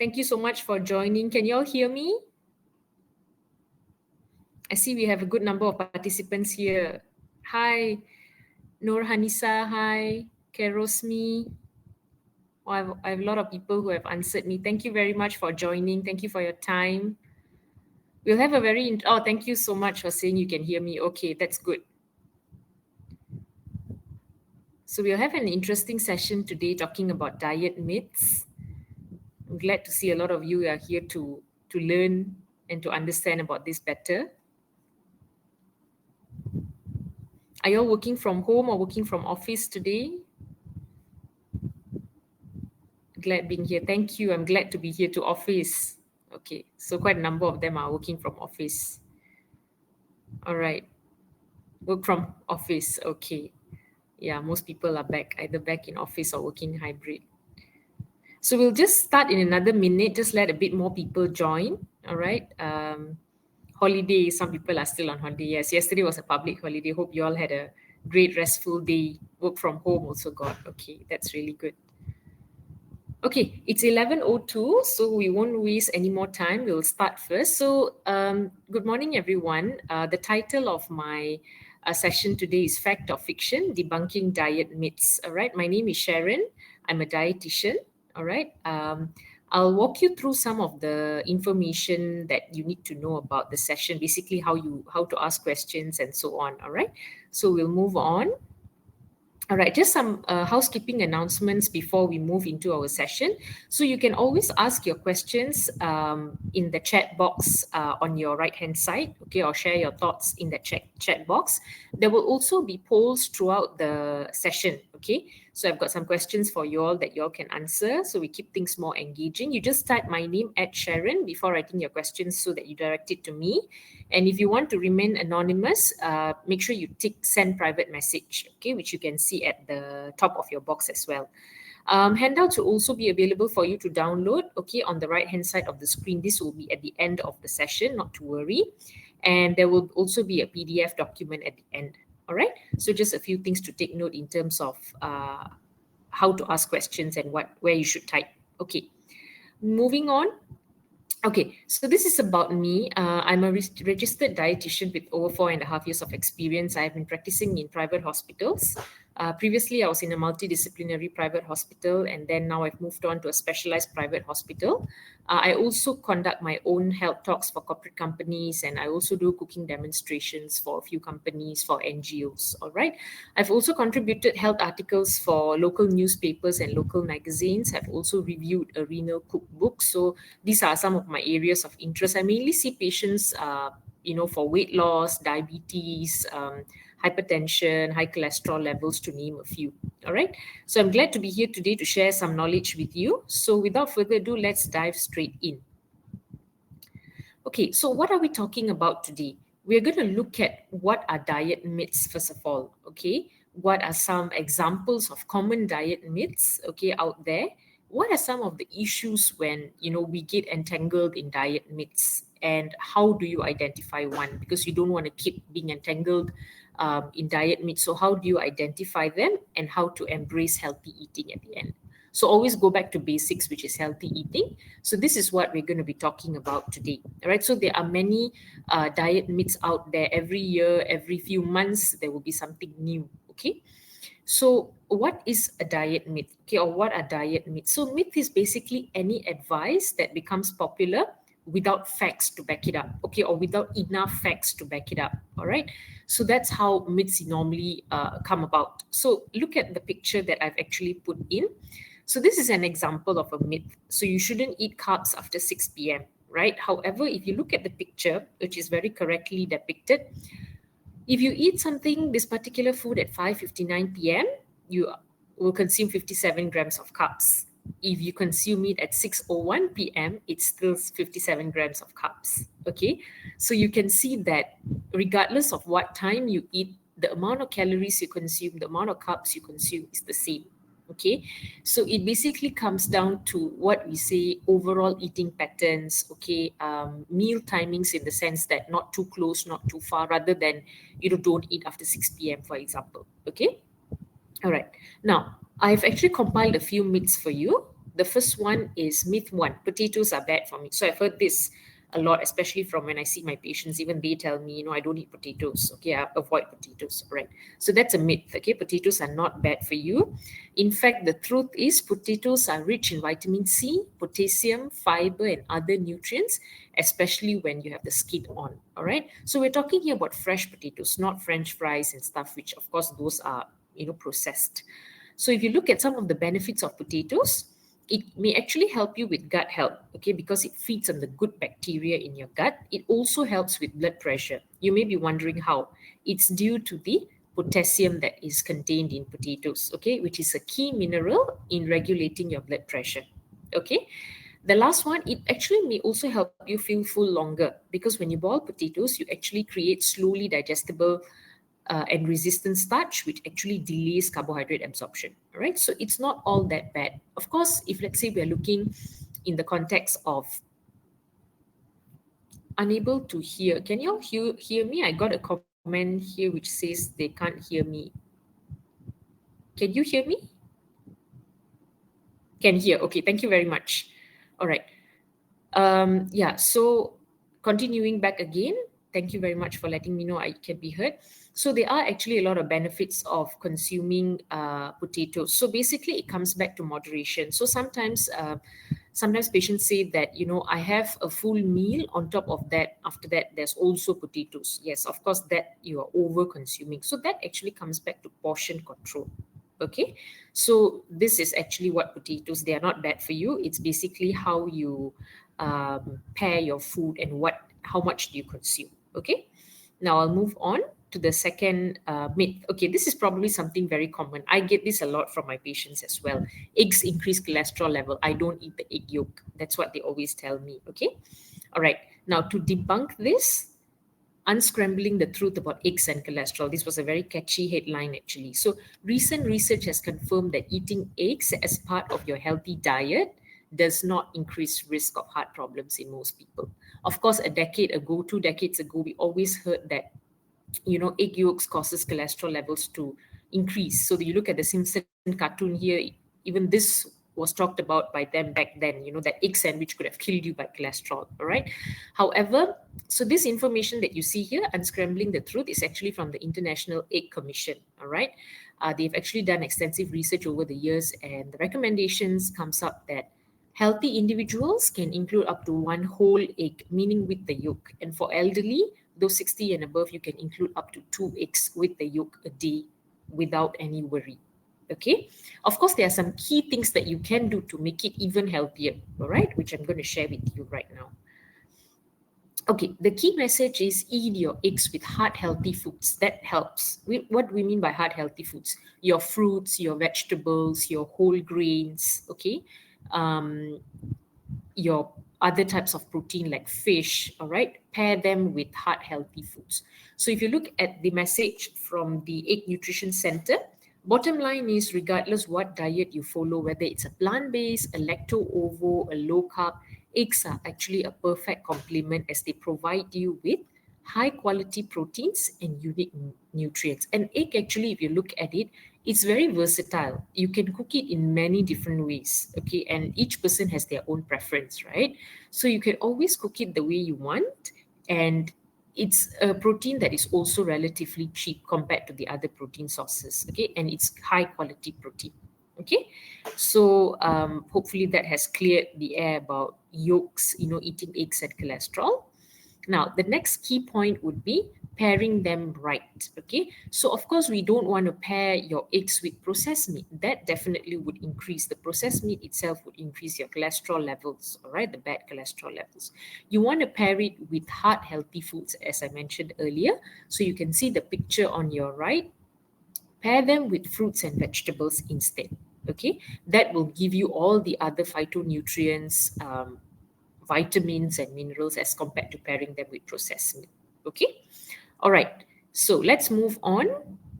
Thank you so much for joining. Can you all hear me? I see we have a good number of participants here. Hi, Nur Hanisa. Hi, Kerosmi. I have a lot of people who have answered me. Thank you very much for joining. Thank you for your time. We'll have a thank you so much for saying you can hear me. Okay, that's good. So we'll have an interesting session today talking about diet myths. I'm glad to see a lot of you are here to learn and to understand about this better. Are you all working from home or working from office today? Glad being here. Thank you. I'm glad to be here to office. Okay, so quite a number of them are working from office. All right. Work from office. Okay. Yeah, most people are either back in office or working hybrid. So we'll just start in another minute. Just let a bit more people join. All right. Holiday. Some people are still on holiday. Yes, yesterday was a public holiday. Hope you all had a great restful day. Work from home also got. Okay, that's really good. Okay, it's 11:02, so we won't waste any more time. We'll start first. So, good morning, everyone. The title of my session today is Fact or Fiction, Debunking Diet Myths. All right, my name is Sharon. I'm a dietitian. All right. I'll walk you through some of the information that you need to know about the session, basically how to ask questions and so on. All right. So we'll move on. All right, just some housekeeping announcements before we move into our session. So you can always ask your questions in the chat box on your right-hand side, okay, or share your thoughts in the chat box. There will also be polls throughout the session, okay? So I've got some questions for you all that you all can answer, so we keep things more engaging. You just type my name at Sharon before writing your questions so that you direct it to me. And if you want to remain anonymous, make sure you tick send private message, okay, which you can see at the top of your box as well. Handouts will also be available for you to download, okay, on the right-hand side of the screen. This will be at the end of the session, not to worry. And there will also be a PDF document at the end, all right? So just a few things to take note in terms of how to ask questions and where you should type. Okay, moving on. Okay, so this is about me. I'm a registered dietitian with over 4.5 years of experience. I've been practicing in private hospitals. Previously, I was in a multidisciplinary private hospital, and then now I've moved on to a specialized private hospital. I also conduct my own health talks for corporate companies, and I also do cooking demonstrations for a few companies, for NGOs, all right? I've also contributed health articles for local newspapers and local magazines. I've also reviewed a renal cookbook. So these are some of my areas of interest. I mainly see patients, for weight loss, diabetes, hypertension, high cholesterol levels, to name a few. All right. So I'm glad to be here today to share some knowledge with you. So without further ado, let's dive straight in. Okay, so what are we talking about today? We're going to look at what are diet myths, first of all. Okay, what are some examples of common diet myths, okay, out there? What are some of the issues when, we get entangled in diet myths, and how do you identify one? Because you don't want to keep being entangled in diet myths. So how do you identify them, and how to embrace healthy eating at the end? So always go back to basics, which is healthy eating. So this is what we're going to be talking about today. All right. So there are many diet myths out there. Every year, every few months, there will be something new. Okay. So what is a diet myth? Okay, or what are diet myths? So myth is basically any advice that becomes popular without facts to back it up, okay, or without enough facts to back it up. All right. So that's how myths normally come about. So look at the picture that I've actually put in. So this is an example of a myth. So you shouldn't eat carbs after 6 p.m., right? However, if you look at the picture, which is very correctly depicted, if you eat this particular food at 5:59 p.m., you will consume 57 grams of carbs. If you consume it at 6:01 p.m., it's still 57 grams of carbs, okay? So you can see that regardless of what time you eat, the amount of calories you consume, the amount of carbs you consume is the same. Okay, so it basically comes down to what we say overall eating patterns, okay, meal timings, in the sense that not too close, not too far, rather than, don't eat after 6 p.m., for example. Okay, all right. Now, I've actually compiled a few myths for you. The first one is myth one: potatoes are bad for me. So I've heard this a lot, especially from when I see my patients. Even they tell me, I don't eat potatoes. Okay, I avoid potatoes. Right. So that's a myth. Okay, potatoes are not bad for you. In fact, the truth is potatoes are rich in vitamin C, potassium, fiber, and other nutrients, especially when you have the skin on. All right. So we're talking here about fresh potatoes, not French fries and stuff, which of course those are processed. So if you look at some of the benefits of potatoes, it may actually help you with gut health, okay, because it feeds on the good bacteria in your gut. It also helps with blood pressure. You may be wondering how. It's due to the potassium that is contained in potatoes, okay, which is a key mineral in regulating your blood pressure, okay. The last one, it actually may also help you feel full longer because when you boil potatoes, you actually create slowly digestible and resistant starch, which actually delays carbohydrate absorption. All right, so it's not all that bad. Of course, if let's say we are looking in the context of unable to hear, can you all hear me? I got a comment here which says they can't hear me. Can you hear me? Can hear. Okay, thank you very much. All right. Yeah, so continuing back again, thank you very much for letting me know I can be heard. So there are actually a lot of benefits of consuming potatoes. So basically, it comes back to moderation. So sometimes patients say that I have a full meal. On top of that, after that, there's also potatoes. Yes, of course, that you are over consuming. So that actually comes back to portion control. Okay, so this is actually what potatoes, they are not bad for you. It's basically how you pair your food and how much do you consume. Okay, now I'll move on to the second myth. Okay, this is probably something very common. I get this a lot from my patients as well. Eggs increase cholesterol level. I don't eat the egg yolk. That's what they always tell me. Okay, all right, now to debunk this, unscrambling the truth about eggs and cholesterol. This was a very catchy headline, actually. So, recent research has confirmed that eating eggs as part of your healthy diet does not increase risk of heart problems in most people. Of course, a decade ago, 2 decades ago, we always heard that egg yolks causes cholesterol levels to increase. So you look at the Simpson cartoon here, even this was talked about by them back then, that egg sandwich could have killed you by cholesterol, all right? However, so this information that you see here, unscrambling the truth, is actually from the International Egg Commission, all right? They've actually done extensive research over the years, and the recommendations comes up that healthy individuals can include up to one whole egg, meaning with the yolk. And for elderly, those 60 and above, you can include up to 2 eggs with the yolk a day without any worry. Okay. Of course, there are some key things that you can do to make it even healthier, all right, which I'm going to share with you right now. Okay, the key message is eat your eggs with heart healthy foods. That helps. What do we mean by heart healthy foods? Your fruits, your vegetables, your whole grains, okay? Your other types of protein like fish, all right? Pair them with heart healthy foods. So if you look at the message from the Egg Nutrition Center, bottom line is regardless what diet you follow, whether it's a plant-based, a lacto-ovo, a low-carb, eggs are actually a perfect complement as they provide you with high quality proteins and unique nutrients. And egg actually, if you look at it, it's very versatile. You can cook it in many different ways, okay? And each person has their own preference, right? So you can always cook it the way you want. And it's a protein that is also relatively cheap compared to the other protein sources, okay? And it's high quality protein, okay? So hopefully that has cleared the air about yolks, eating eggs and cholesterol. Now, the next key point would be pairing them right. Okay. So, of course, we don't want to pair your eggs with processed meat. That definitely would increase the processed meat itself, would increase your cholesterol levels, all right, the bad cholesterol levels. You want to pair it with heart healthy foods, as I mentioned earlier. So, you can see the picture on your right. Pair them with fruits and vegetables instead. Okay. That will give you all the other phytonutrients, vitamins and minerals as compared to pairing them with processed meat. Okay. All right. So let's move on.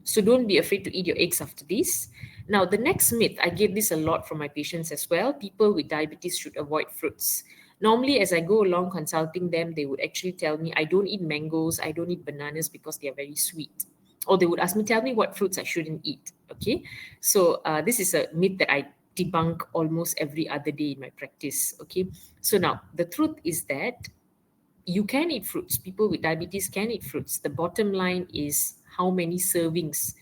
So don't be afraid to eat your eggs after this. Now, the next myth, I get this a lot from my patients as well. People with diabetes should avoid fruits. Normally, as I go along consulting them, they would actually tell me, I don't eat mangoes, I don't eat bananas because they are very sweet. Or they would ask me, tell me what fruits I shouldn't eat. Okay. So this is a myth that I debunk almost every other day in my practice. Okay, so now the truth is that you can eat fruits. People with diabetes can eat fruits. The bottom line is how many servings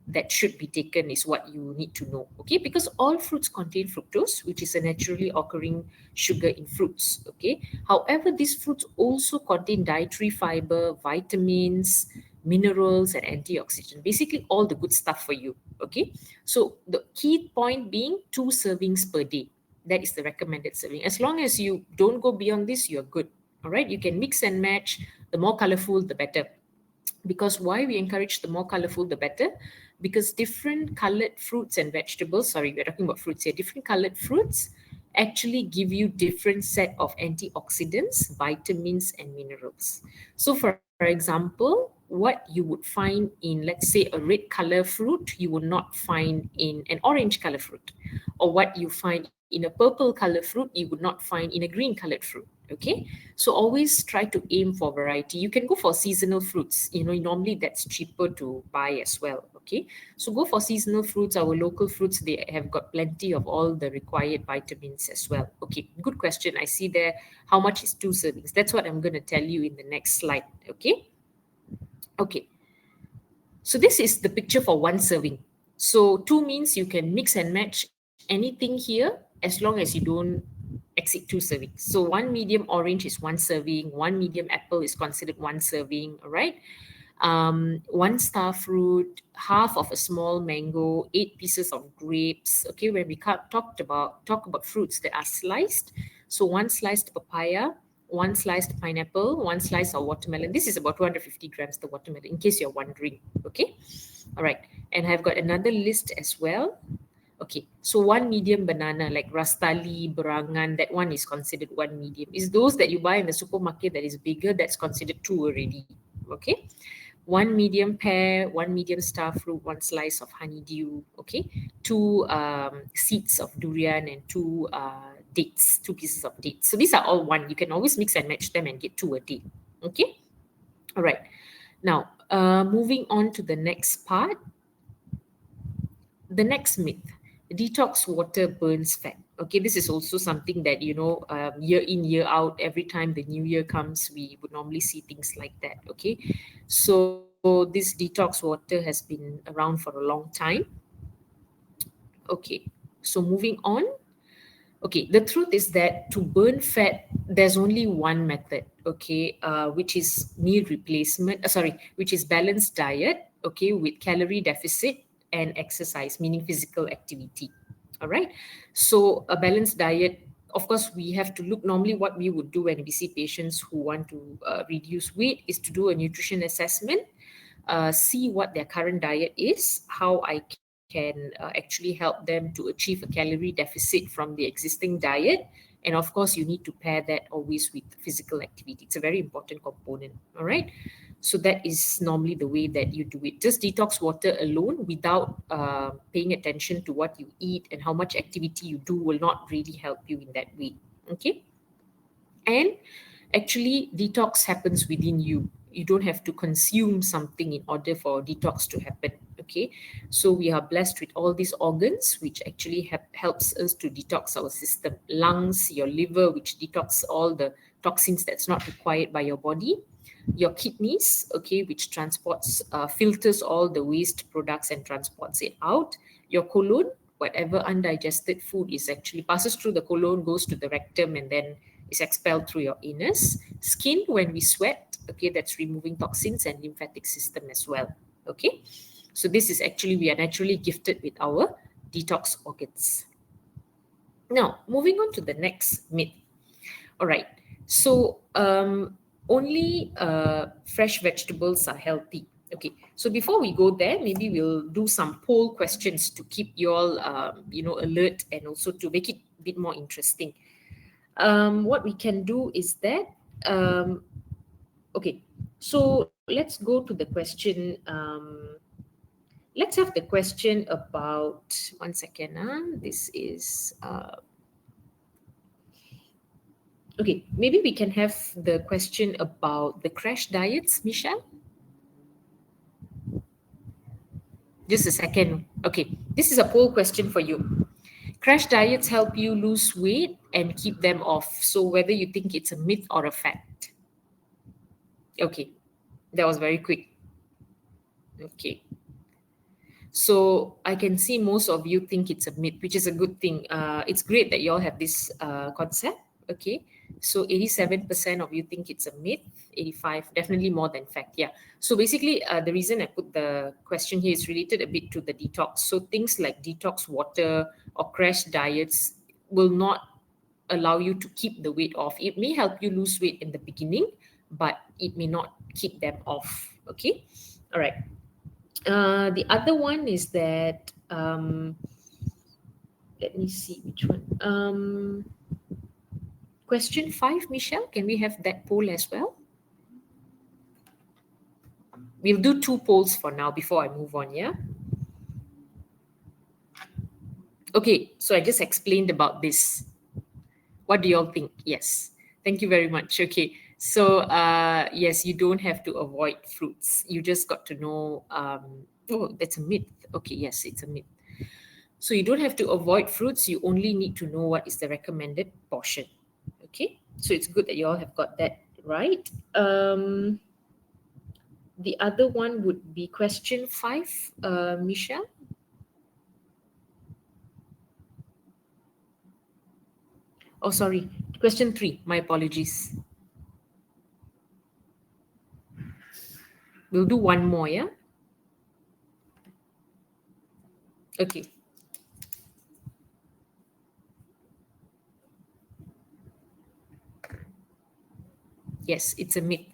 that should be taken is what you need to know. Okay, because all fruits contain fructose, which is a naturally occurring sugar in fruits. Okay, however, these fruits also contain dietary fiber, vitamins, minerals, and antioxidants. Basically, all the good stuff for you. Okay, so the key point being 2 servings per day. That is the recommended serving. As long as you don't go beyond this, you're good. All right, you can mix and match. The more colorful, the better. Because why we encourage the more colorful, the better? Because different colored fruits and vegetables, sorry, we're talking about fruits here, different colored fruits actually give you different set of antioxidants, vitamins, and minerals. So for example, what you would find in, let's say, a red color fruit, you will not find in an orange color fruit. Or what you find in a purple color fruit, you would not find in a green colored fruit. Okay, so always try to aim for variety. You can go for seasonal fruits. Normally that's cheaper to buy as well. Okay, so go for seasonal fruits. Our local fruits, they have got plenty of all the required vitamins as well. Okay, good question. I see there. How much is 2 servings? That's what I'm going to tell you in the next slide. Okay. Okay, so this is the picture for 1 serving. So 2 means you can mix and match anything here as long as you don't exceed 2 servings. So one medium orange is 1 serving, one medium apple is considered 1 serving, all right? One star fruit, half of a small mango, 8 pieces of grapes. Okay, when we talk about fruits that are sliced, so 1 sliced papaya, 1 sliced pineapple, 1 slice of watermelon. This is about 250 grams, the watermelon, in case you're wondering. Okay, all right. And I've got another list as well. Okay, so 1 medium banana like Rastali, Berangan, that one is considered 1 medium. Is those that you buy in the supermarket that is bigger, that's considered 2 already. Okay, 1 medium pear, 1 medium star fruit, 1 slice of honeydew. Okay, 2 seeds of durian, and 2 dates, 2 pieces of dates. So these are all one. You can always mix and match them and get 2 a day. Okay, all right. Now, moving on to the next part. The next myth: detox water burns fat. Okay, this is also something that, year in, year out, every time the new year comes, we would normally see things like that. Okay, so this detox water has been around for a long time. Okay, so moving on. Okay, the truth is that to burn fat, there's only one method, okay, which is meal replacement, which is balanced diet, okay, with calorie deficit and exercise, meaning physical activity. All right. So a balanced diet, of course, we have to look. Normally what we would do when we see patients who want to reduce weight is to do a nutrition assessment, see what their current diet is, how I can actually help them to achieve a calorie deficit from the existing diet. And of course, you need to pair that always with physical activity. It's a very important component. All right. So that is normally the way that you do it. Just detox water alone without paying attention to what you eat and how much activity you do will not really help you in that way. Okay. And actually, detox happens within you. You don't have to consume something in order for detox to happen. Okay, so we are blessed with all these organs, which actually helps us to detox our system. Lungs, your liver, which detox all the toxins that's not required by your body. Your kidneys, okay, which filters all the waste products and transports it out. Your colon, whatever undigested food is actually passes through the colon, goes to the rectum, and then is expelled through your anus. Skin, when we sweat, okay, that's removing toxins, and lymphatic system as well. Okay, so this is actually, we are naturally gifted with our detox organs. Now, moving on to the next myth. All right, so only fresh vegetables are healthy. Okay, so before we go there, maybe we'll do some poll questions to keep you all, alert, and also to make it a bit more interesting. What we can do is that, okay, so let's go to the question. Let's have the question about, 1 second. This is, okay, maybe we can have the question about the crash diets, Michelle. Just a second. Okay, this is a poll question for you. Crash diets help you lose weight and keep them off. So whether you think it's a myth or a fact. Okay, that was very quick. Okay. So I can see most of you think it's a myth, which is a good thing. It's great that you all have this concept. Okay. So 87% of you think it's a myth, 85, definitely more than fact. Yeah. So basically, the reason I put the question here is related a bit to the detox. So things like detox water or crash diets will not allow you to keep the weight off. It may help you lose weight in the beginning, but it may not keep them off. Okay. All right. The other one is that let me see which one. Question 5, Michelle. Can we have that poll as well? We'll do 2 polls for now before I move on. Yeah. Okay. So I just explained about this. What do you all think? Yes. Thank you very much. Okay. So yes, you don't have to avoid fruits. You just got to know. Oh, that's a myth. Okay. Yes, it's a myth. So you don't have to avoid fruits. You only need to know what is the recommended portion. Okay. So it's good that you all have got that right. The other one would be question 5, Michelle. Oh, sorry. Question 3. My apologies. We'll do one more, yeah? Okay. Yes, it's a myth.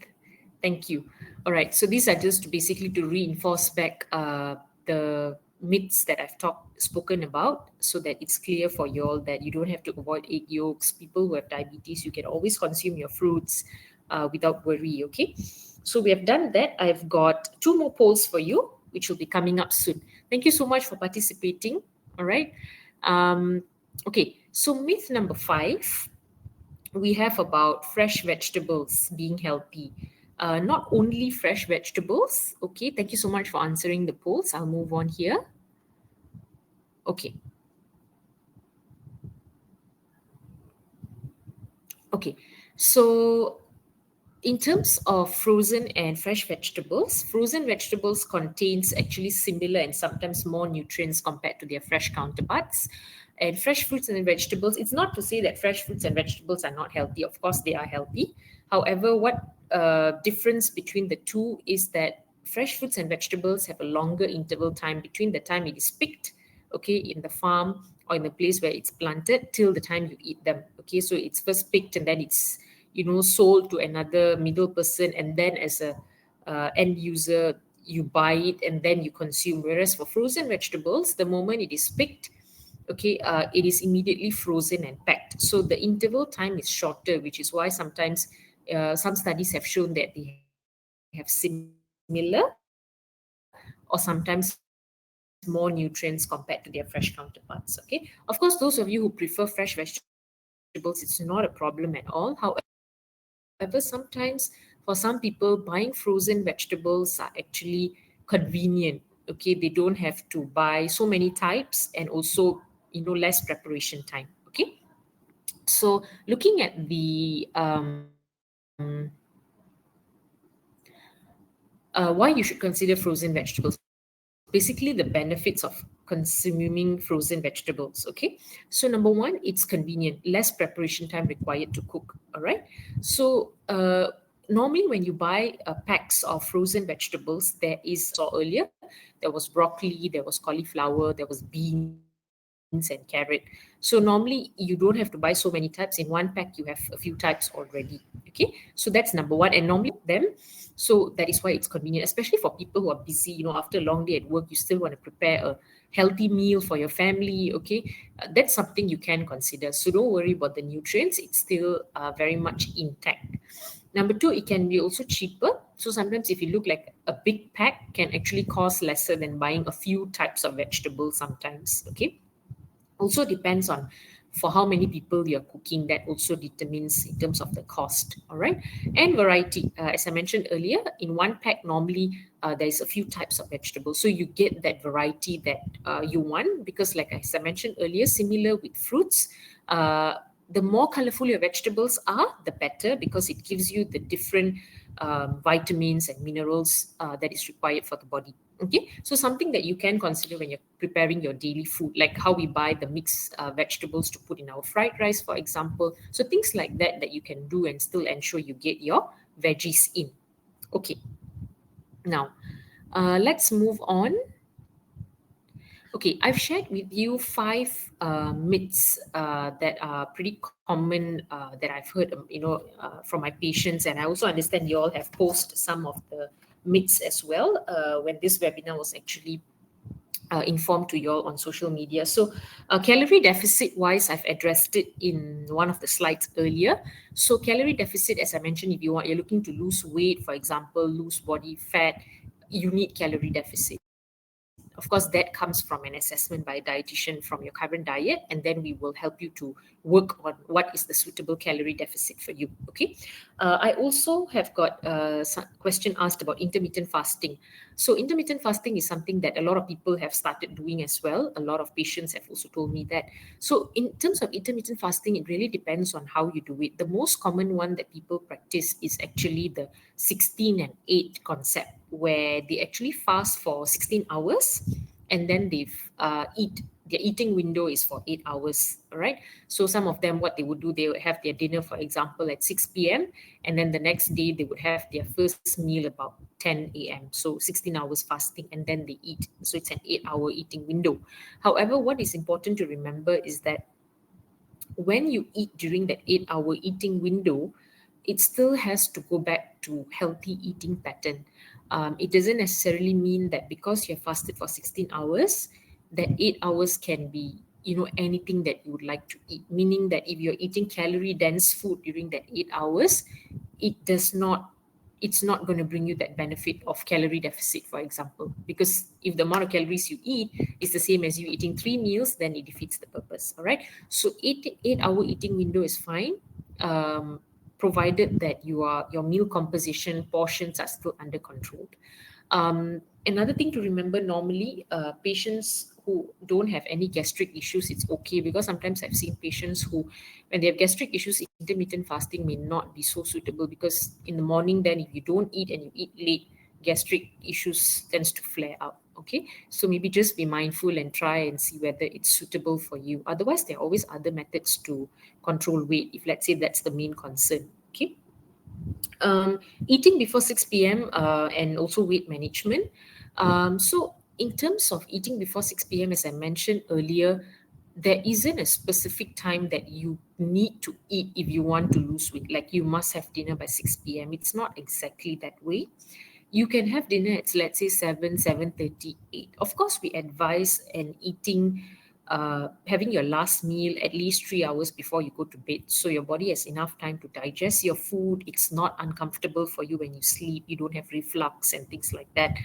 Thank you. All right. So these are just basically to reinforce back the myths that I've spoken about, so that it's clear for you all that you don't have to avoid egg yolks. People who have diabetes, you can always consume your fruits without worry. Okay. So we have done that. I've got 2 more polls for you, which will be coming up soon. Thank you so much for participating. All right. Okay. So myth number 5, we have about fresh vegetables being healthy. Not only fresh vegetables. Okay, thank you so much for answering the polls. I'll move on here. Okay. Okay. So in terms of frozen and fresh vegetables, frozen vegetables contains actually similar and sometimes more nutrients compared to their fresh counterparts. And fresh fruits and vegetables, it's not to say that fresh fruits and vegetables are not healthy. Of course, they are healthy. However, what difference between the two is that fresh fruits and vegetables have a longer interval time between the time it is picked, okay, in the farm or in the place where it's planted till the time you eat them. Okay, so it's first picked and then it's sold to another middle person, and then as a end user you buy it and then you consume. Whereas for frozen vegetables, the moment it is picked, okay, it is immediately frozen and packed, so the interval time is shorter, which is why sometimes some studies have shown that they have similar or sometimes more nutrients compared to their fresh counterparts. Okay, of course, those of you who prefer fresh vegetables, it's not a problem at all. However, sometimes for some people, buying frozen vegetables are actually convenient. Okay, they don't have to buy so many types and also less preparation time. Okay, so looking at the why you should consider frozen vegetables. Basically, the benefits of consuming frozen vegetables. Okay, so number 1, it's convenient, less preparation time required to cook. All right, so normally when you buy packs of frozen vegetables, there is, saw earlier, there was broccoli, there was cauliflower, there was beans and carrot. So normally you don't have to buy so many types. In one pack you have a few types already. Okay, so that's number 1, and normally you cook them. So that is why it's convenient, especially for people who are busy. After a long day at work, you still want to prepare a healthy meal for your family. Okay, that's something you can consider. So don't worry about the nutrients; it's still very much intact. Number 2, it can be also cheaper. So sometimes if you look like a big pack can actually cost lesser than buying a few types of vegetables sometimes. Okay, also depends on for how many people you're cooking, that also determines in terms of the cost. All right. And variety, as I mentioned earlier, in one pack normally there's a few types of vegetables, so you get that variety that you want, because like as I mentioned earlier, similar with fruits, the more colorful your vegetables are, the better, because it gives you the different vitamins and minerals that is required for the body. Okay, so something that you can consider when you're preparing your daily food, like how we buy the mixed vegetables to put in our fried rice, for example. So things like that that you can do and still ensure you get your veggies in. Okay, now let's move on. Okay, I've shared with you five myths that are pretty common that I've heard, from my patients, and I also understand you all have posted some of the myths as well when this webinar was actually informed to you all on social media. So, calorie deficit wise, I've addressed it in one of the slides earlier. So, calorie deficit, as I mentioned, if you're looking to lose weight, for example, lose body fat, you need calorie deficit. Of course, that comes from an assessment by a dietitian from your current diet, and then we will help you to work on what is the suitable calorie deficit for you. Okay. I also have got some question asked about intermittent fasting. So, intermittent fasting is something that a lot of people have started doing as well. A lot of patients have also told me that. So, in terms of intermittent fasting, it really depends on how you do it. The most common one that people practice is actually the 16 and 8 concept, where they actually fast for 16 hours and then eat. Their eating window is for 8 hours. All right. So some of them, what they would do, they would have their dinner, for example, at 6 p.m. And then the next day they would have their first meal about 10 a.m. So 16 hours fasting, and then they eat. So it's an 8-hour eating window. However, what is important to remember is that when you eat during that 8-hour eating window, it still has to go back to healthy eating pattern. It doesn't necessarily mean that because you're fasted for 16 hours, that 8 hours can be, anything that you would like to eat. Meaning that if you're eating calorie dense food during that 8 hours, it does not it's not going to bring you that benefit of calorie deficit, for example, because if the amount of calories you eat is the same as you eating 3 meals, then it defeats the purpose. All right. So 8 hour eating window is fine, provided that your meal composition portions are still under control. Another thing to remember, normally patients who don't have any gastric issues, it's okay, because sometimes I've seen patients who, when they have gastric issues, intermittent fasting may not be so suitable, because in the morning, then if you don't eat and you eat late, gastric issues tends to flare up. Okay, so maybe just be mindful and try and see whether it's suitable for you. Otherwise, there are always other methods to control weight, if let's say that's the main concern. Okay. Eating before 6 p.m. And also weight management. So, in terms of eating before 6 p.m., as I mentioned earlier, there isn't a specific time that you need to eat if you want to lose weight. Like you must have dinner by 6 p.m. It's not exactly that way. You can have dinner at, let's say, 7, 7:30, 8. Of course, we advise and eating, having your last meal at least 3 hours before you go to bed, so your body has enough time to digest your food. It's not uncomfortable for you when you sleep. You don't have reflux and things like that.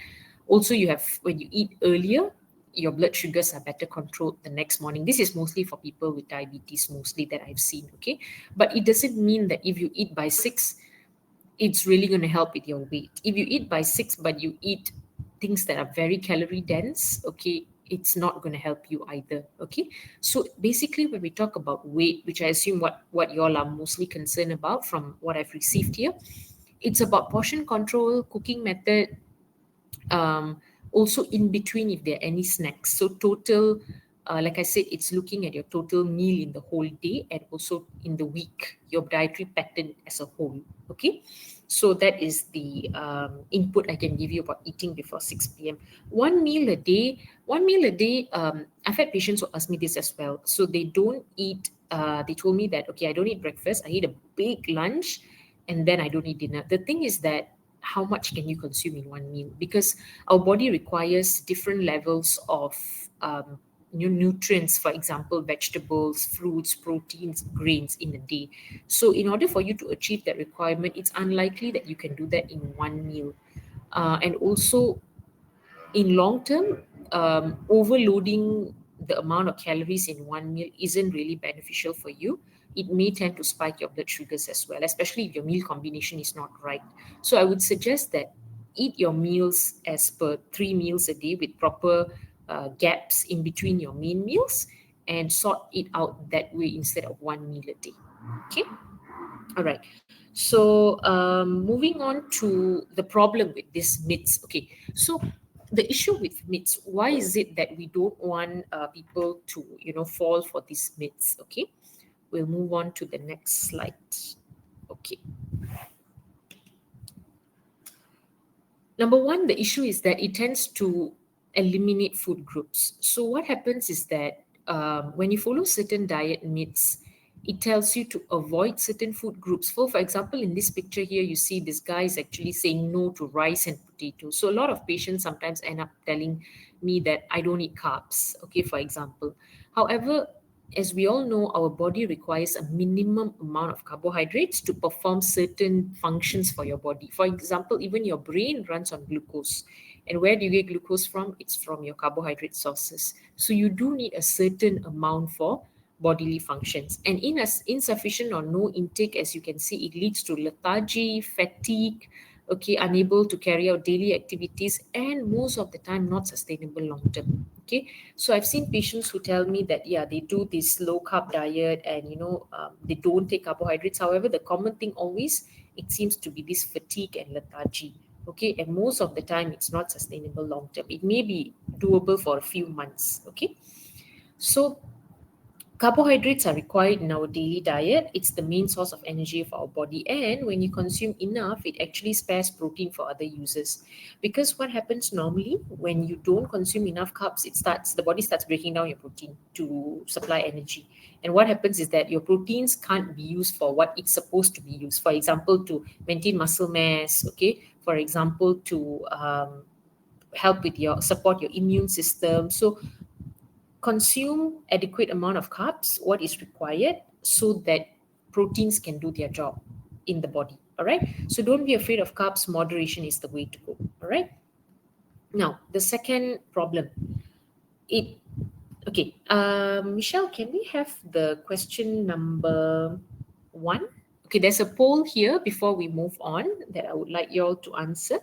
Also, you have, when you eat earlier, your blood sugars are better controlled the next morning. This is mostly for people with diabetes, mostly that I've seen. Okay, but it doesn't mean that if you eat by 6, it's really going to help with your weight. If you eat by 6, but you eat things that are very calorie dense, okay, it's not going to help you either. Okay, so basically, when we talk about weight, which I assume what you all are mostly concerned about from what I've received here, it's about portion control, cooking method, also in between if there are any snacks. So total, like I said, it's looking at your total meal in the whole day and also in the week, your dietary pattern as a whole. Okay, so that is the input I can give you about eating before 6 p.m. One meal a day. I've had patients who ask me this as well. So they don't eat. They told me that, okay, I don't eat breakfast. I eat a big lunch, and then I don't eat dinner. The thing is that how much can you consume in one meal? Because our body requires different levels of nutrients, for example, vegetables, fruits, proteins, grains in a day. So, in order for you to achieve that requirement, it's unlikely that you can do that in one meal. And also, in long term, overloading the amount of calories in one meal isn't really beneficial for you, it may tend to spike your blood sugars as well, especially if your meal combination is not right. So I would suggest that eat your meals as per 3 meals a day with proper gaps in between your main meals, and sort it out that way instead of one meal a day. Okay. All right. So moving on to the problem with these myths. Okay. So the issue with myths, why is it that we don't want people to, fall for these myths? Okay. We'll move on to the next slide. Okay. Number one, the issue is that it tends to eliminate food groups. So what happens is that when you follow certain diet myths, it tells you to avoid certain food groups. For example, in this picture here, you see this guy is actually saying no to rice and potatoes. So a lot of patients sometimes end up telling me that I don't eat carbs, okay, for example. However, as we all know, our body requires a minimum amount of carbohydrates to perform certain functions for your body. For example, even your brain runs on glucose. And where do you get glucose from? It's from your carbohydrate sources. So you do need a certain amount for bodily functions. And in insufficient or no intake, as you can see, it leads to lethargy, fatigue, okay, unable to carry out daily activities, and most of the time not sustainable long term. Okay, so I've seen patients who tell me that yeah, they do this low carb diet and they don't take carbohydrates. However, the common thing always, it seems to be this fatigue and lethargy. Okay, and most of the time it's not sustainable long term. It may be doable for a few months. Okay, so carbohydrates are required in our daily diet. It's the main source of energy for our body. And when you consume enough, it actually spares protein for other uses. Because what happens normally when you don't consume enough carbs, the body starts breaking down your protein to supply energy. And what happens is that your proteins can't be used for what it's supposed to be used. For example, to maintain muscle mass, okay? For example, to help with support your immune system. So consume adequate amount of carbs, what is required, so that proteins can do their job in the body. All right. So don't be afraid of carbs. Moderation is the way to go. All right. Now, the second problem. It okay. Michelle, can we have the question number 1? Okay, there's a poll here before we move on that I would like you all to answer.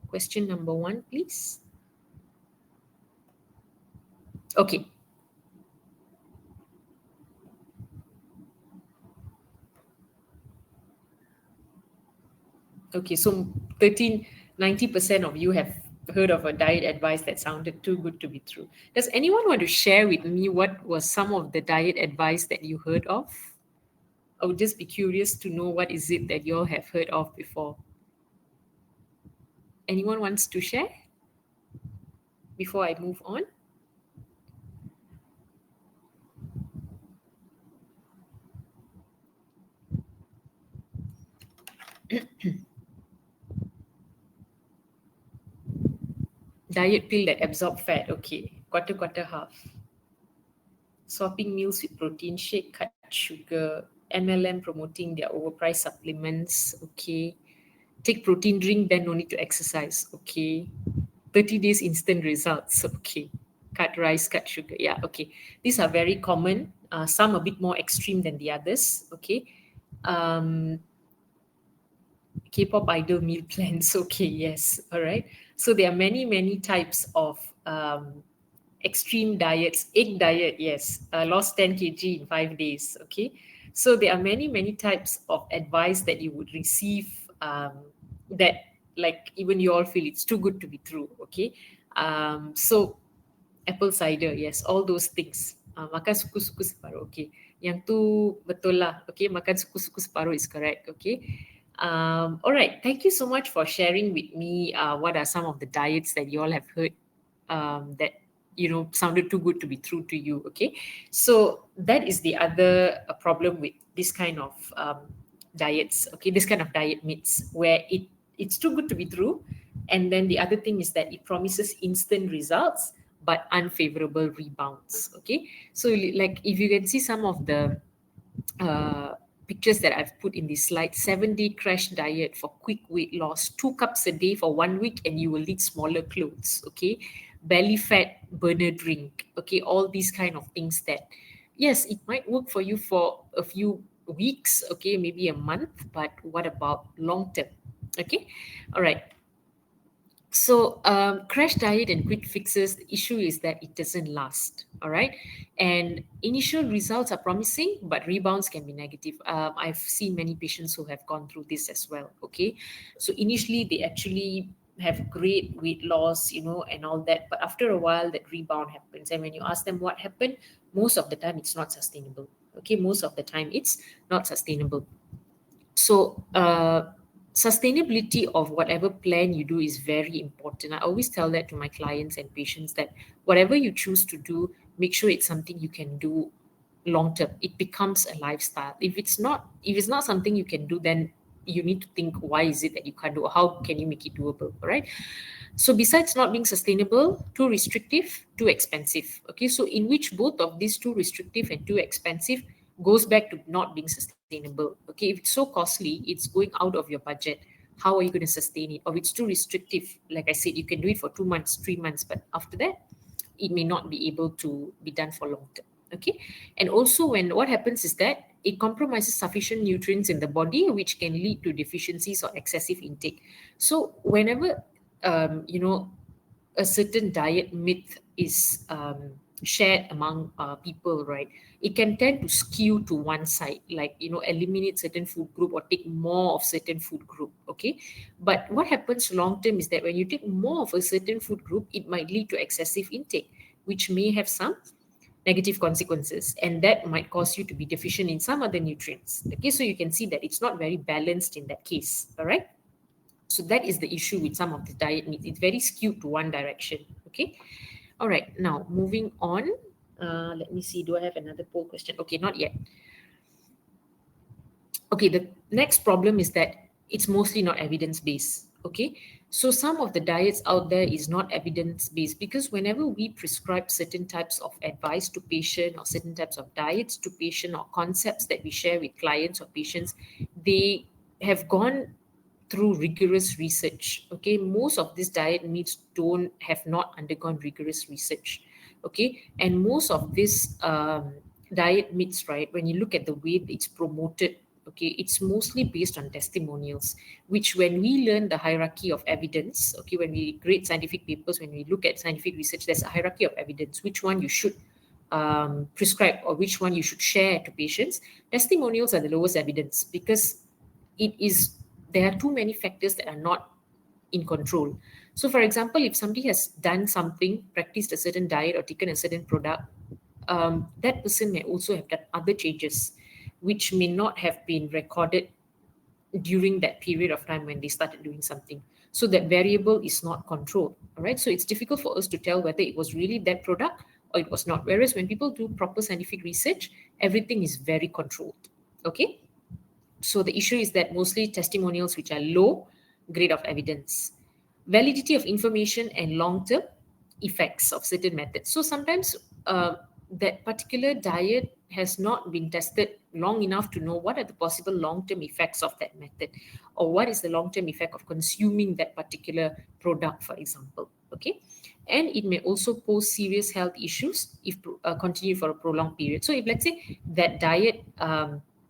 Question number 1, please. Okay. Okay, so 90% of you have heard of a diet advice that sounded too good to be true. Does anyone want to share with me what was some of the diet advice that you heard of? I would just be curious to know what is it that you all have heard of before. Anyone wants to share before I move on? Diet pill that absorb fat. Okay, quarter half. Swapping meals with protein shake, cut sugar. MLM promoting their overpriced supplements. Okay. Take protein drink, then no need to exercise. Okay. 30 days instant results. Okay. Cut rice, cut sugar. Yeah, okay. These are very common. Some a bit more extreme than the others. Okay. Um, K-pop idol meal plans. Okay, yes. All right. So there are many types of extreme diets. Egg diet, yes. Lost 10 kg in 5 days. Okay. So there are many types of advice that you would receive that like even you all feel it's too good to be true. Okay. So apple cider, yes, all those things. Makan suku-suku separuh, okay. Yang tu betul lah, okay. Makan suku-suku separuh is correct, okay. All right, thank you so much for sharing with me what are some of the diets that you all have heard that sounded too good to be true to you. Okay, so that is the other problem with this kind of diets. Okay, this kind of diet myths where it's too good to be true, and then the other thing is that it promises instant results but unfavorable rebounds. Okay, so like if you can see some of the pictures that I've put in this slide, 7-day crash diet for quick weight loss, 2 cups a day for 1 week, and you will need smaller clothes. Okay. belly fat burner drink. Okay, all these kind of things that, yes, it might work for you for a few weeks, okay, maybe a month, but what about long term? Okay, all right. So, crash diet and quick fixes, the issue is that it doesn't last. All right. And initial results are promising, but rebounds can be negative. I've seen many patients who have gone through this as well. Okay. So, initially, they actually have great weight loss, and all that. But after a while, that rebound happens. And when you ask them what happened, most of the time it's not sustainable. Okay. Most of the time it's not sustainable. So, sustainability of whatever plan you do is very important. I always tell that to my clients and patients that whatever you choose to do, make sure it's something you can do long term. It becomes a lifestyle. If it's not something you can do, then you need to think, why is it that you can't do? How can you make it doable? All right. So besides not being sustainable, too restrictive, too expensive. Okay, so in which both of these, too restrictive and too expensive, goes back to not being sustainable. Okay, if it's so costly, it's going out of your budget. How are you going to sustain it? Or if it's too restrictive, like I said, you can do it for 2 months, 3 months, but after that, it may not be able to be done for long term. Okay, and also when what happens is that it compromises sufficient nutrients in the body, which can lead to deficiencies or excessive intake. So whenever a certain diet myth is shared among people, right? It can tend to skew to one side, like, eliminate certain food group or take more of certain food group. Okay, but what happens long term is that when you take more of a certain food group, it might lead to excessive intake, which may have some negative consequences, and that might cause you to be deficient in some other nutrients. Okay, so you can see that it's not very balanced in that case. All right. So that is the issue with some of the diet meats. It's very skewed to one direction. Okay. All right. Now moving on. Let me see. Do I have another poll question? Okay, not yet. Okay, the next problem is that it's mostly not evidence based. Okay, so some of the diets out there is not evidence based, because whenever we prescribe certain types of advice to patient, or certain types of diets to patient, or concepts that we share with clients or patients, they have gone through rigorous research. Okay, most of these diet meats don't have not undergone rigorous research. Okay, and most of this diet meats, right, when you look at the way it's promoted, okay, it's mostly based on testimonials, which when we learn the hierarchy of evidence, okay, when we grade scientific papers, when we look at scientific research, there's a hierarchy of evidence, which one you should prescribe or which one you should share to patients. Testimonials are the lowest evidence, because it is there are too many factors that are not in control. So for example, if somebody has done something, practiced a certain diet or taken a certain product, that person may also have done other changes which may not have been recorded during that period of time when they started doing something. So that variable is not controlled. All right. So it's difficult for us to tell whether it was really that product or it was not. Whereas when people do proper scientific research, everything is very controlled. Okay. So the issue is that mostly testimonials which are low grade of evidence, validity of information, and long-term effects of certain methods. So sometimes that particular diet has not been tested long enough to know what are the possible long-term effects of that method, or what is the long-term effect of consuming that particular product, for example. Okay, and it may also pose serious health issues if continued for a prolonged period. So if, let's say, that diet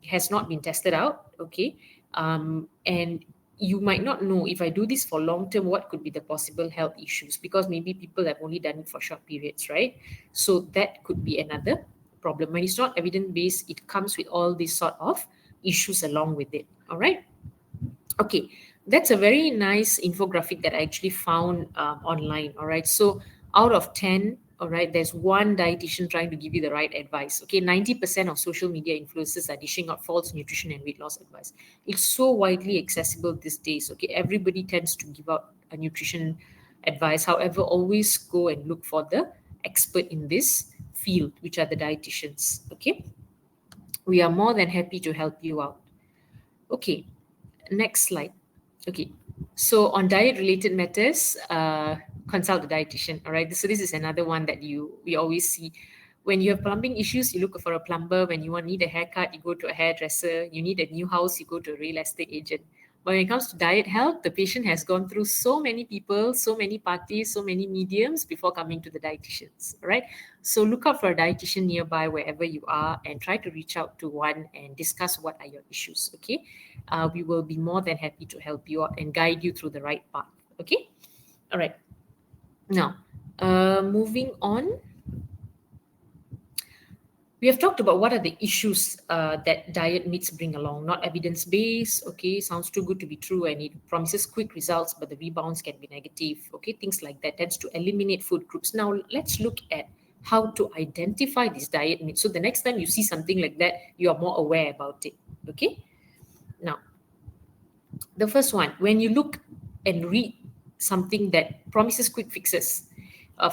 has not been tested out, okay, and you might not know, if I do this for long term, what could be the possible health issues, because maybe people have only done it for short periods, right? So that could be another problem. When it's not evidence based, it comes with all these sort of issues along with it. All right. Okay, that's a very nice infographic that I actually found online. All right, so out of 10, all right, there's one dietitian trying to give you the right advice. Okay, 90% of social media influencers are dishing out false nutrition and weight loss advice. It's so widely accessible these days. Okay, everybody tends to give out a nutrition advice. However, always go and look for the expert in this field, which are the dietitians. Okay, we are more than happy to help you out. Okay, next slide. Okay, so on diet related matters, consult the dietitian. All right, so this is another one that we always see. When you have plumbing issues, you look for a plumber. When you need a haircut, you go to a hairdresser. You need a new house, you go to a real estate agent. But when it comes to diet health, the patient has gone through so many people, so many parties, so many mediums before coming to the dietitians, right? So look out for a dietitian nearby wherever you are and try to reach out to one and discuss what are your issues, okay? We will be more than happy to help you out and guide you through the right path, okay? All right. Now, moving on, we have talked about what are the issues that diet myths bring along. Not evidence-based, okay, sounds too good to be true, and it promises quick results, but the rebounds can be negative, okay, things like that tends to eliminate food groups. Now, let's look at how to identify these diet myths. So the next time you see something like that, you are more aware about it, okay? Now, the first one, when you look and read something that promises quick fixes,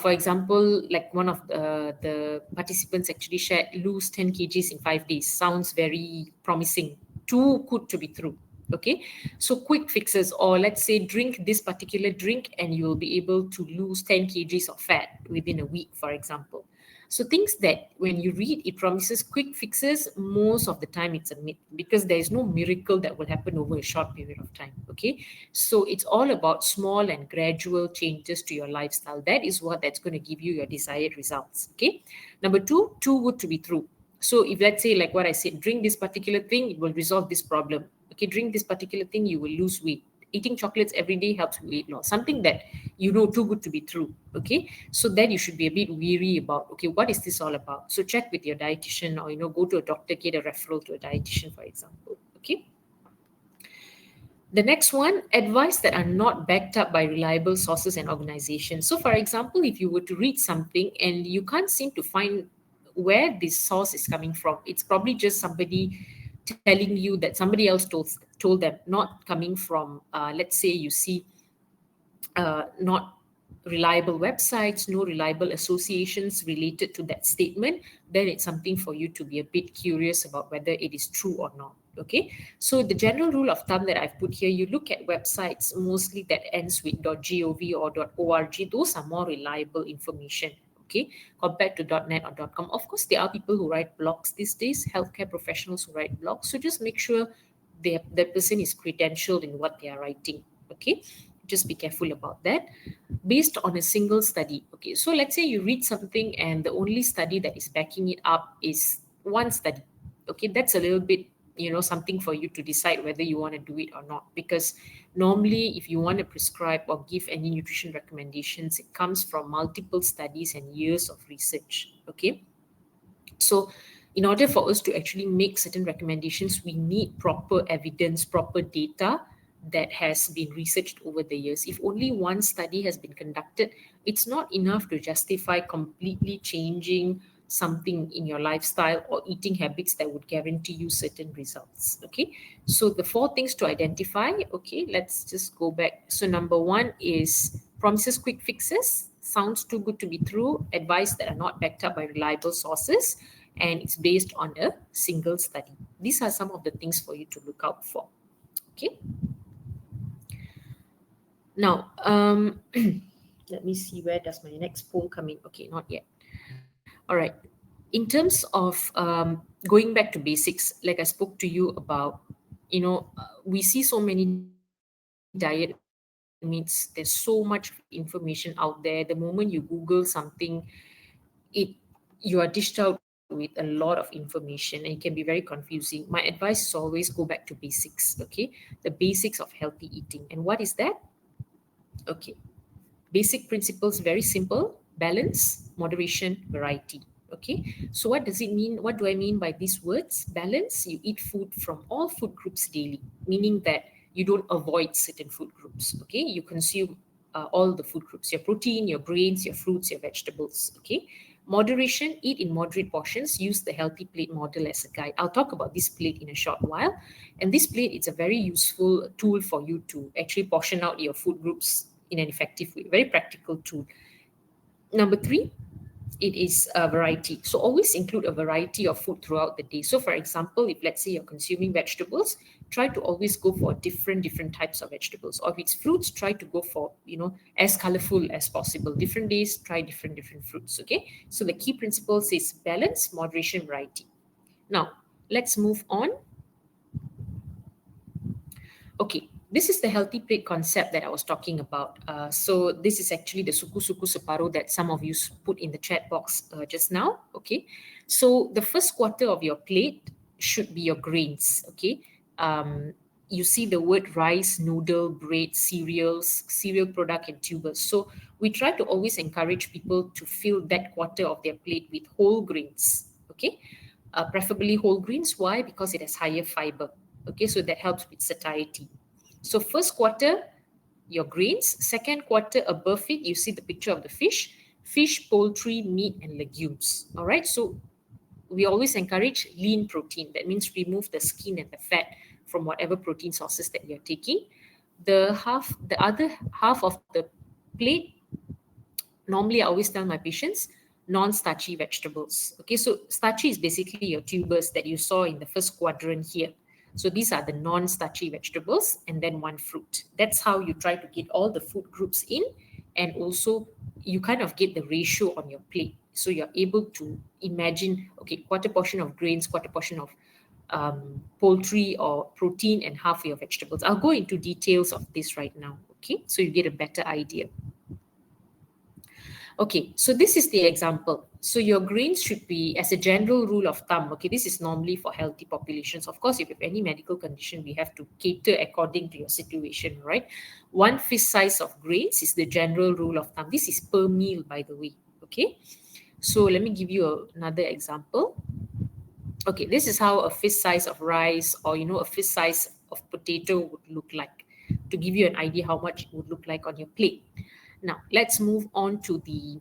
for example, like one of the participants actually shared, lose 10 kgs in 5 days. Sounds very promising, too good to be true. Okay, so quick fixes, or let's say drink this particular drink and you will be able to lose 10 kgs of fat within a week, for example. So things that when you read, it promises quick fixes, most of the time it's a myth, because there is no miracle that will happen over a short period of time. Okay. So it's all about small and gradual changes to your lifestyle. That is what that's going to give you your desired results. Okay. Number two, too good to be true. So if let's say, like what I said, drink this particular thing, it will resolve this problem. Okay, drink this particular thing, you will lose weight. Eating chocolates every day helps with weight loss. Something that you know too good to be true. Okay, so that you should be a bit weary about. Okay, what is this all about? So check with your dietitian, or go to a doctor, get a referral to a dietitian, for example. Okay. The next one, advice that are not backed up by reliable sources and organizations. So, for example, if you were to read something and you can't seem to find where this source is coming from, it's probably just somebody telling you that somebody else told them, not coming from, let's say, you see not reliable websites, no reliable associations related to that statement, then it's something for you to be a bit curious about whether it is true or not. Okay, so the general rule of thumb that I've put here, you look at websites mostly that ends with .gov or .org. Those are more reliable information, okay, compared to .net or .com. Of course, there are people who write blogs these days, healthcare professionals who write blogs. So just make sure that person is credentialed in what they are writing. Okay, just be careful about that. Based on a single study. Okay, so let's say you read something and the only study that is backing it up is one study. Okay, that's a little bit, something for you to decide whether you want to do it or not. Because normally, if you want to prescribe or give any nutrition recommendations, it comes from multiple studies and years of research. Okay, so in order for us to actually make certain recommendations, we need proper evidence, proper data that has been researched over the years. If only one study has been conducted, it's not enough to justify completely changing something in your lifestyle or eating habits that would guarantee you certain results. Okay, so the four things to identify. Okay, let's just go back. So number one is promises quick fixes, sounds too good to be true, advice that are not backed up by reliable sources, and it's based on a single study. These are some of the things for you to look out for. Okay. Now, let me see, where does my next poll come in? Okay, not yet. All right. In terms of going back to basics, like I spoke to you about, we see so many diet myths. There's so much information out there. The moment you Google something, it you are dished out with a lot of information, and it can be very confusing. My advice is always go back to basics. Okay, the basics of healthy eating. And what is that? Okay, basic principles, very simple: balance, moderation, variety. Okay, so what does it mean? What do I mean by these words? Balance, you eat food from all food groups daily, meaning that you don't avoid certain food groups. Okay, you consume all the food groups: your protein, your grains, your fruits, your vegetables. Okay, moderation, eat in moderate portions. Use the healthy plate model as a guide. I'll talk about this plate in a short while. And this plate, it's a very useful tool for you to actually portion out your food groups in an effective way. Very practical tool. Number three, it is a variety. So always include a variety of food throughout the day. So for example, if let's say you're consuming vegetables, try to always go for different types of vegetables. Or if it's fruits, try to go for, as colorful as possible. Different days, try different fruits. Okay. So the key principle says balance, moderation, variety. Now, let's move on. Okay. This is the healthy plate concept that I was talking about. So this is actually the suku-suku separuh that some of you put in the chat box just now. Okay, so the first quarter of your plate should be your grains. Okay, you see the word rice, noodle, bread, cereals, cereal product, and tubers. So we try to always encourage people to fill that quarter of their plate with whole grains. Okay, preferably whole grains. Why? Because it has higher fiber. Okay, so that helps with satiety. So first quarter, your grains. Second quarter, above it, you see the picture of the fish, poultry, meat, and legumes. All right. So we always encourage lean protein. That means remove the skin and the fat from whatever protein sources that you're taking. The other half of the plate, normally I always tell my patients, non-starchy vegetables. Okay, so starchy is basically your tubers that you saw in the first quadrant here. So these are the non-starchy vegetables, and then one fruit. That's how you try to get all the food groups in, and also you kind of get the ratio on your plate. So you're able to imagine, okay, quarter portion of grains, quarter portion of poultry or protein, and half of your vegetables. I'll go into details of this right now, okay? So you get a better idea. Okay, so this is the example. So your grains should be, as a general rule of thumb, okay, this is normally for healthy populations. Of course, if you have any medical condition, we have to cater according to your situation, right? One fist size of grains is the general rule of thumb. This is per meal, by the way, okay? So let me give you another example. Okay, this is how a fist size of rice, or, a fist size of potato would look like, to give you an idea how much it would look like on your plate. Now, let's move on to the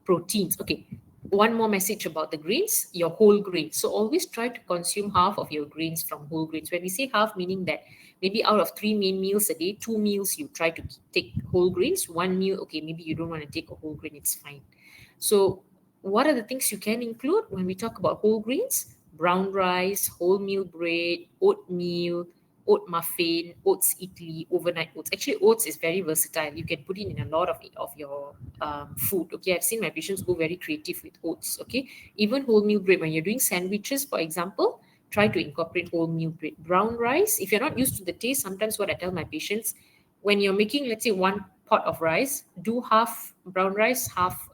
proteins. Okay, one more message about the grains, your whole grains. So always try to consume half of your grains from whole grains. When we say half, meaning that maybe out of 3 main meals a day, 2 meals you try to take whole grains. 1 meal, okay, maybe you don't want to take a whole grain, it's fine. So what are the things you can include when we talk about whole grains? Brown rice, wholemeal bread, oatmeal, oat muffin, oats idli, overnight oats. Actually, oats is very versatile. You can put it in a lot of your food. Okay, I've seen my patients go very creative with oats. Okay, even wholemeal bread, when you're doing sandwiches, for example, try to incorporate wholemeal bread. Brown rice, if you're not used to the taste, sometimes what I tell my patients, when you're making, let's say, one pot of rice, do half brown rice, half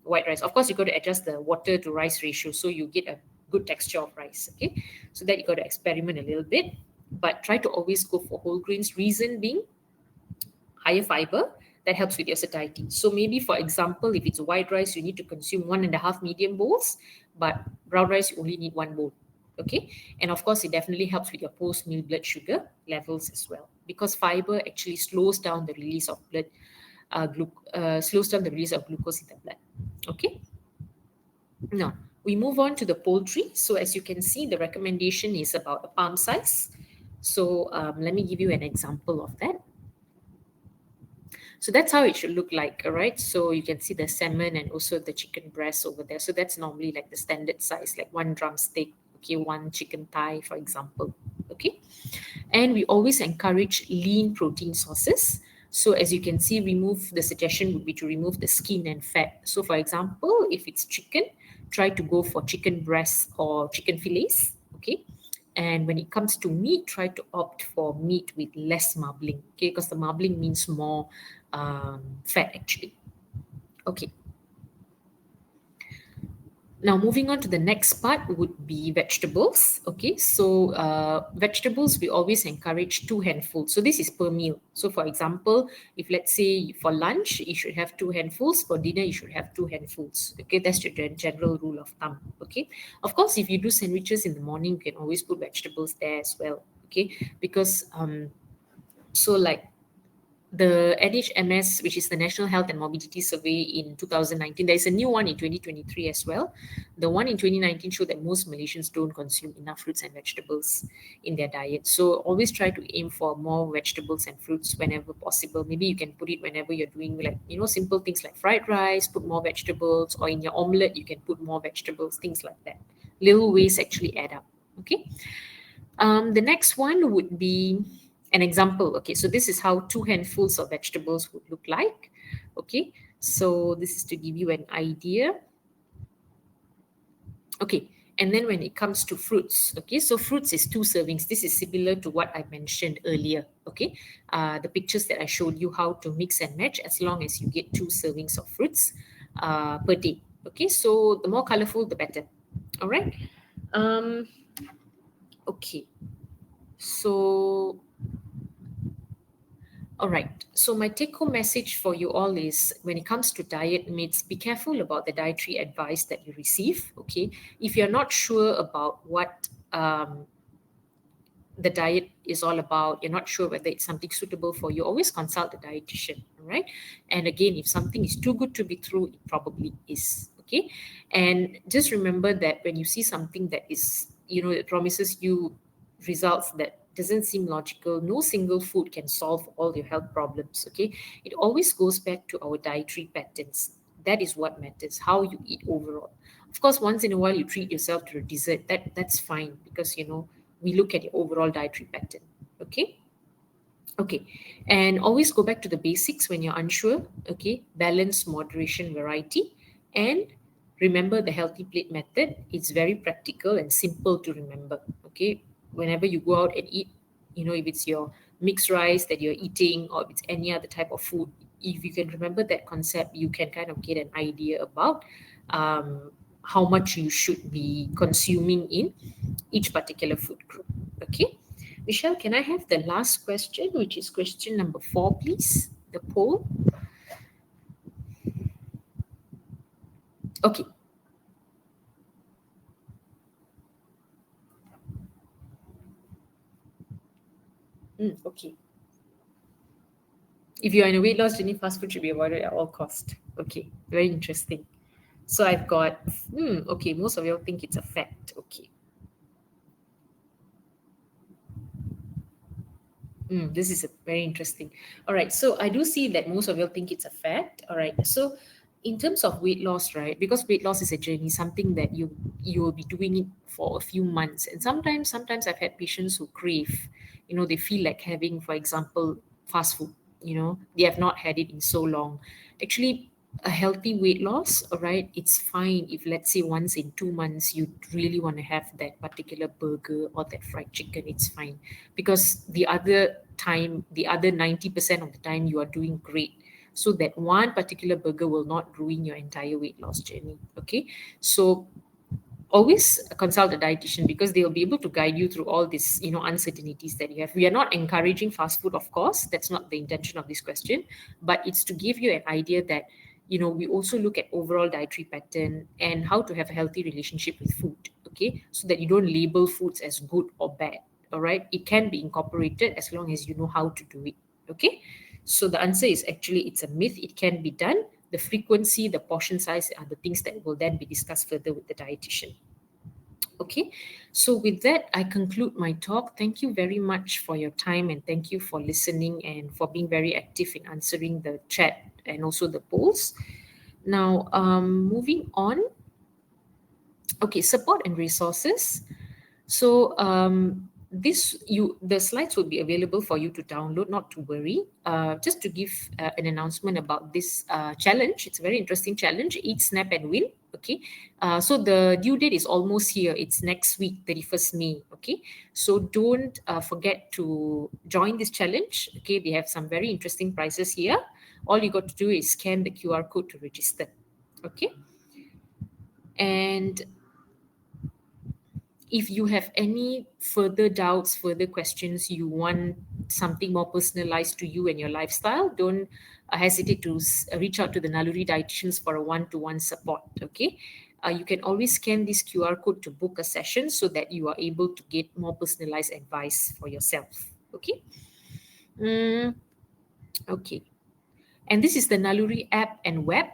white rice. Of course, you got to adjust the water to rice ratio so you get a good texture of rice. Okay, so that you got to experiment a little bit, but try to always go for whole grains. Reason being, higher fiber, that helps with your satiety. So maybe, for example, if it's white rice, you need to consume 1.5 medium bowls, but brown rice, you only need 1 bowl. Okay, and of course, it definitely helps with your post-meal blood sugar levels as well, because fiber actually slows down the release of glucose in the blood. Okay. Now we move on to the poultry. So as you can see, the recommendation is about a palm size. So let me give you an example of that. So that's how it should look like, all right? So you can see the salmon and also the chicken breast over there. So that's normally like the standard size, like 1 drumstick, okay, 1 chicken thigh, for example, okay? And we always encourage lean protein sources. So as you can see, the suggestion would be to remove the skin and fat. So for example, if it's chicken, try to go for chicken breasts or chicken fillets, okay? And when it comes to meat, try to opt for meat with less marbling, okay? Because the marbling means more fat actually. Okay. Now, moving on to the next part would be vegetables. Okay, so vegetables, we always encourage 2 handfuls. So this is per meal. So for example, if let's say for lunch, you should have 2 handfuls. For dinner, you should have 2 handfuls. Okay, that's the general rule of thumb. Okay, of course, if you do sandwiches in the morning, you can always put vegetables there as well. Okay, because so like the NHMS, which is the National Health and Morbidity Survey in 2019, there is a new one in 2023 as well. The one in 2019 showed that most Malaysians don't consume enough fruits and vegetables in their diet. So always try to aim for more vegetables and fruits whenever possible. Maybe you can put it whenever you're doing, like, simple things like fried rice, put more vegetables, or in your omelette, you can put more vegetables, things like that. Little ways actually add up. Okay. The next one would be an example. Okay, so this is how 2 handfuls of vegetables would look like. Okay, so this is to give you an idea. Okay, And then when it comes to fruits, okay, so fruits is 2 servings. This is similar to what I mentioned earlier, okay? The pictures that I showed you how to mix and match, as long as you get 2 servings of fruits per day, okay? So the more colorful, the better, all right? Um, okay, so all right. So my take-home message for you all is when it comes to diet myths, be careful about the dietary advice that you receive. Okay. If you're not sure about what the diet is all about, you're not sure whether it's something suitable for you, always consult the dietitian. All right. And again, if something is too good to be true, it probably is. Okay. And just remember that when you see something that is, it promises you results that doesn't seem logical, no single food can solve all your health problems. Okay. It always goes back to our dietary patterns. That is what matters, how you eat overall. Of course, once in a while you treat yourself to a dessert. That's fine, because we look at your overall dietary pattern. Okay. Okay. And always go back to the basics when you're unsure. Okay. Balance, moderation, variety. And remember the healthy plate method. It's very practical and simple to remember. Okay. Whenever you go out and eat, if it's your mixed rice that you're eating, or if it's any other type of food, if you can remember that concept, you can kind of get an idea about how much you should be consuming in each particular food group. Okay. Michelle, can I have the last question, which is question number 4, please? The poll. Okay. Okay. If you're in a weight loss journey, fast food should be avoided at all cost. Okay. Very interesting. So I've got, okay, most of you think it's a fact. Okay. This is a very interesting. All right. So I do see that most of you think it's a fact. All right. So in terms of weight loss, right? Because weight loss is a journey, something that you will be doing it for a few months. And sometimes I've had patients who crave, they feel like having, for example, fast food. They have not had it in so long. Actually, a healthy weight loss, all right, it's fine if, let's say, once in 2 months you really want to have that particular burger or that fried chicken, it's fine, because the other 90% of the time you are doing great. So that one particular burger will not ruin your entire weight loss journey. Okay. So always consult a dietitian, because they'll be able to guide you through all these uncertainties that you have. We are not encouraging fast food, of course. That's not the intention of this question, but it's to give you an idea that we also look at overall dietary pattern and how to have a healthy relationship with food. Okay. So that you don't label foods as good or bad. All right. It can be incorporated as long as you know how to do it. Okay. So the answer is actually it's a myth. It can be done. The frequency, the portion size are the things that will then be discussed further with the dietitian. Okay, so with that, I conclude my talk. Thank you very much for your time, and thank you for listening and for being very active in answering the chat and also the polls. Now, moving on. Okay, support and resources. So the slides will be available for you to download, not to worry. Just to give an announcement about this challenge. It's a very interesting challenge. Eat, snap, and win. Okay. So the due date is almost here. It's next week, 31st May. Okay. So don't forget to join this challenge. Okay. They have some very interesting prizes here. All you got to do is scan the QR code to register. Okay. And if you have any further doubts, further questions, you want something more personalized to you and your lifestyle, don't hesitate to reach out to the Naluri dietitians for a one-to-one support. Okay. You can always scan this QR code to book a session so that you are able to get more personalized advice for yourself. Okay. Okay. And this is the Naluri app and web.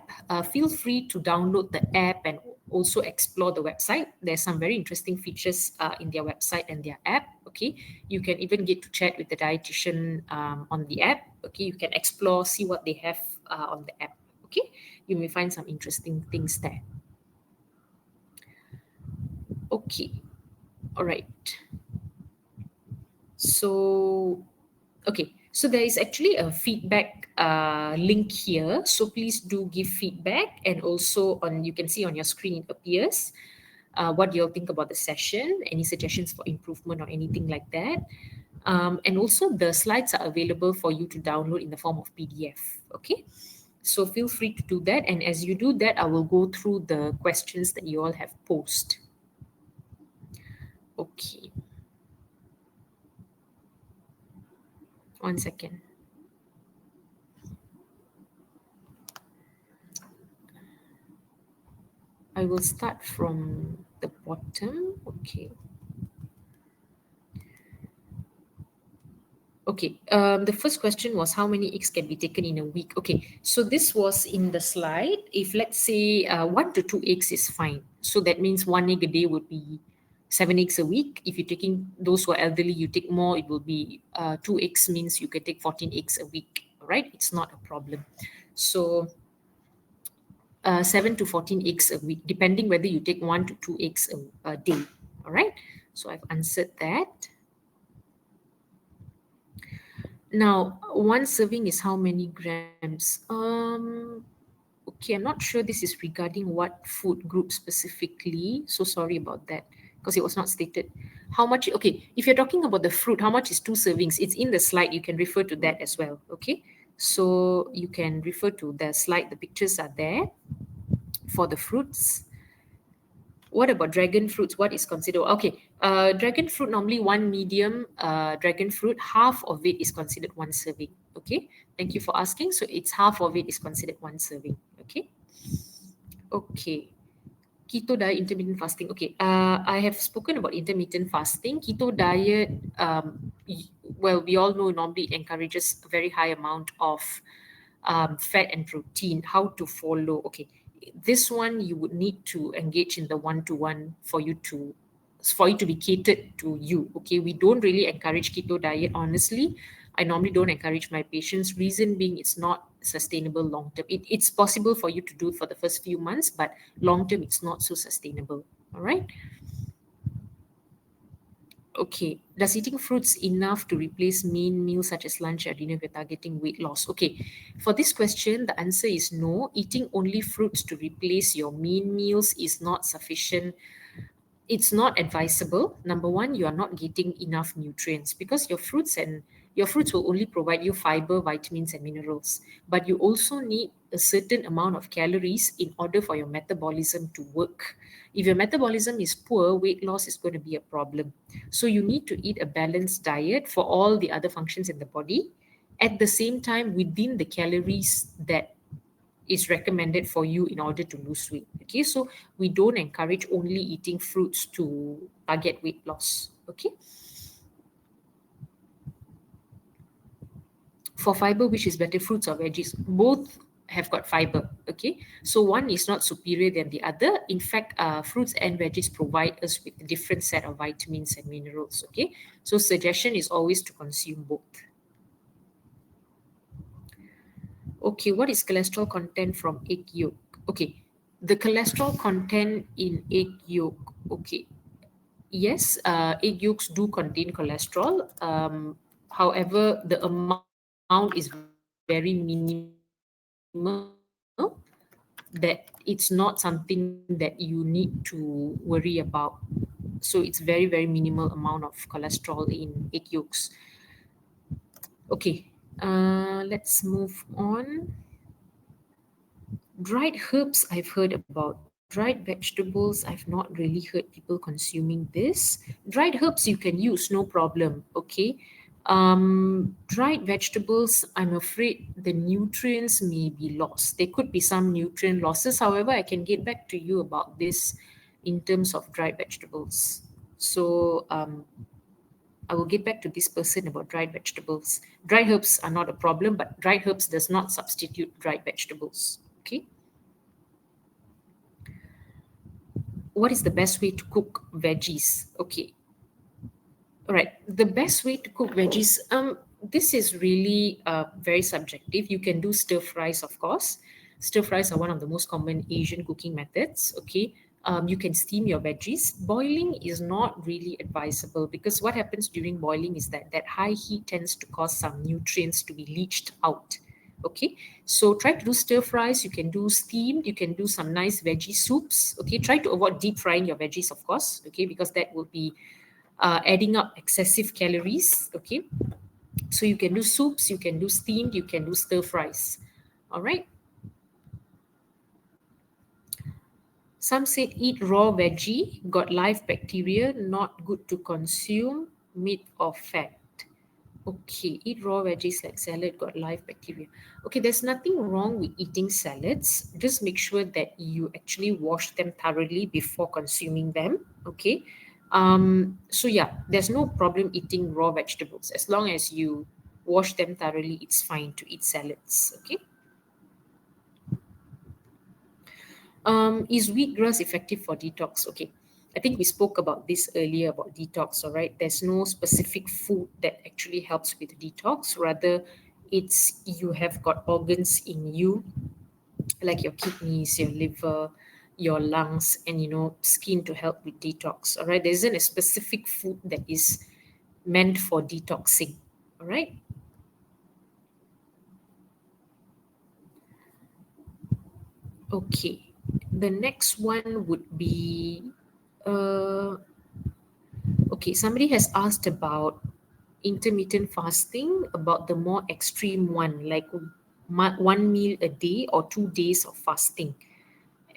Feel free to download the app and also explore the website. There's some very interesting features in their website and their app. Okay, you can even get to chat with the dietitian on the app. Okay, you can explore, see what they have on the app. Okay, you may find some interesting things there. Okay, all right. So okay, so there is actually a feedback link here. So please do give feedback, and also you can see on your screen it appears. what do you all think about the session, any suggestions for improvement or anything like that. And also the slides are available for you to download in the form of PDF. Okay, so feel free to do that. And as you do that, I will go through the questions that you all have posed. Okay, one second. I will start from the bottom. Okay. Okay, the first question was how many eggs can be taken in a week? Okay, so this was in the slide. If let's say 1 to 2 eggs is fine. So that means 1 egg a day would be 7 eggs a week. If you're taking those who are elderly, you take more, it will be 2 eggs means you can take 14 eggs a week, right? It's not a problem. So 7 to 14 eggs a week, depending whether you take 1 to 2 eggs a day, all right? So I've answered that. Now, one serving is how many grams? Okay, I'm not sure this is regarding what food group specifically. So sorry about that because it was not stated. How much? Okay, if you're talking about the fruit, how much is 2 servings? It's in the slide. You can refer to that as well. Okay, so you can refer to the slide. The pictures are there for the fruits. What about dragon fruits? What is considered? Okay, dragon fruit, normally one medium dragon fruit, half of it is considered 1 serving. Okay, thank you for asking. So it's half of it is considered 1 serving. Okay. Okay. Keto diet, intermittent fasting. Okay, I have spoken about intermittent fasting. Keto diet, well, we all know normally it encourages a very high amount of fat and protein. How to follow? Okay, this one you would need to engage in the one-to-one for you to be catered to you. Okay, we don't really encourage keto diet, honestly. I normally don't encourage my patients. Reason being, it's not sustainable long term. It's possible for you to do for the first few months, but long term, it's not so sustainable. All right. Okay, does eating fruits enough to replace main meals such as lunch or dinner if you're targeting weight loss? Okay, for this question, the answer is no. Eating only fruits to replace your main meals is not sufficient. It's not advisable. Number one, you are not getting enough nutrients because your fruits will only provide you fiber, vitamins, and minerals. But you also need a certain amount of calories in order for your metabolism to work. If your metabolism is poor, weight loss is going to be a problem. So you need to eat a balanced diet for all the other functions in the body. At the same time, within the calories that is recommended for you in order to lose weight. Okay, so we don't encourage only eating fruits to target weight loss. Okay. For fiber, which is better, fruits or veggies? Both have got fiber. Okay, so one is not superior than the other. In fact, fruits and veggies provide us with a different set of vitamins and minerals. Okay, so suggestion is always to consume both. Okay, what is cholesterol content from egg yolk? Okay, the cholesterol content in egg yolk. Okay, yes, egg yolks do contain cholesterol. However, the amount is very minimal, that it's not something that you need to worry about. So it's very, very minimal amount of cholesterol in egg yolks. Okay, let's move on. Dried herbs, I've heard about. Dried vegetables, I've not really heard people consuming this. Dried herbs you can use, no problem. Okay. Dried vegetables, I'm afraid the nutrients may be lost. There could be some nutrient losses. However, I can get back to you about this in terms of dried vegetables. So I will get back to this person about dried vegetables. Dried herbs are not a problem, but dried herbs does not substitute dried vegetables. Okay. What is the best way to cook veggies? Okay. All right. The best way to cook veggies, this is really very subjective. You can do stir fries, of course. Stir fries are one of the most common Asian cooking methods. Okay. You can steam your veggies. Boiling is not really advisable because what happens during boiling is that high heat tends to cause some nutrients to be leached out. Okay, so try to do stir fries. You can do steamed. You can do some nice veggie soups. Okay, try to avoid deep frying your veggies, of course. Okay, because that will be adding up excessive calories. Okay, so you can do soups, you can do steamed, you can do stir fries. All right. Some said eat raw veggie, got live bacteria, not good to consume, meat or fat. Okay, eat raw veggies like salad, got live bacteria. Okay, there's nothing wrong with eating salads. Just make sure that you actually wash them thoroughly before consuming them. Okay. So yeah, there's no problem eating raw vegetables. As long as you wash them thoroughly, it's fine to eat salads. Okay. Is wheatgrass effective for detox? Okay. I think we spoke about this earlier about detox, all right? There's no specific food that actually helps with detox. Rather, it's you have got organs in you, like your kidneys, your liver, your lungs, and skin to help with detox. All right. There isn't a specific food that is meant for detoxing. All right. Okay. The next one would be uh okay, somebody has asked about intermittent fasting, about the more extreme one, like one meal a day or 2 days of fasting,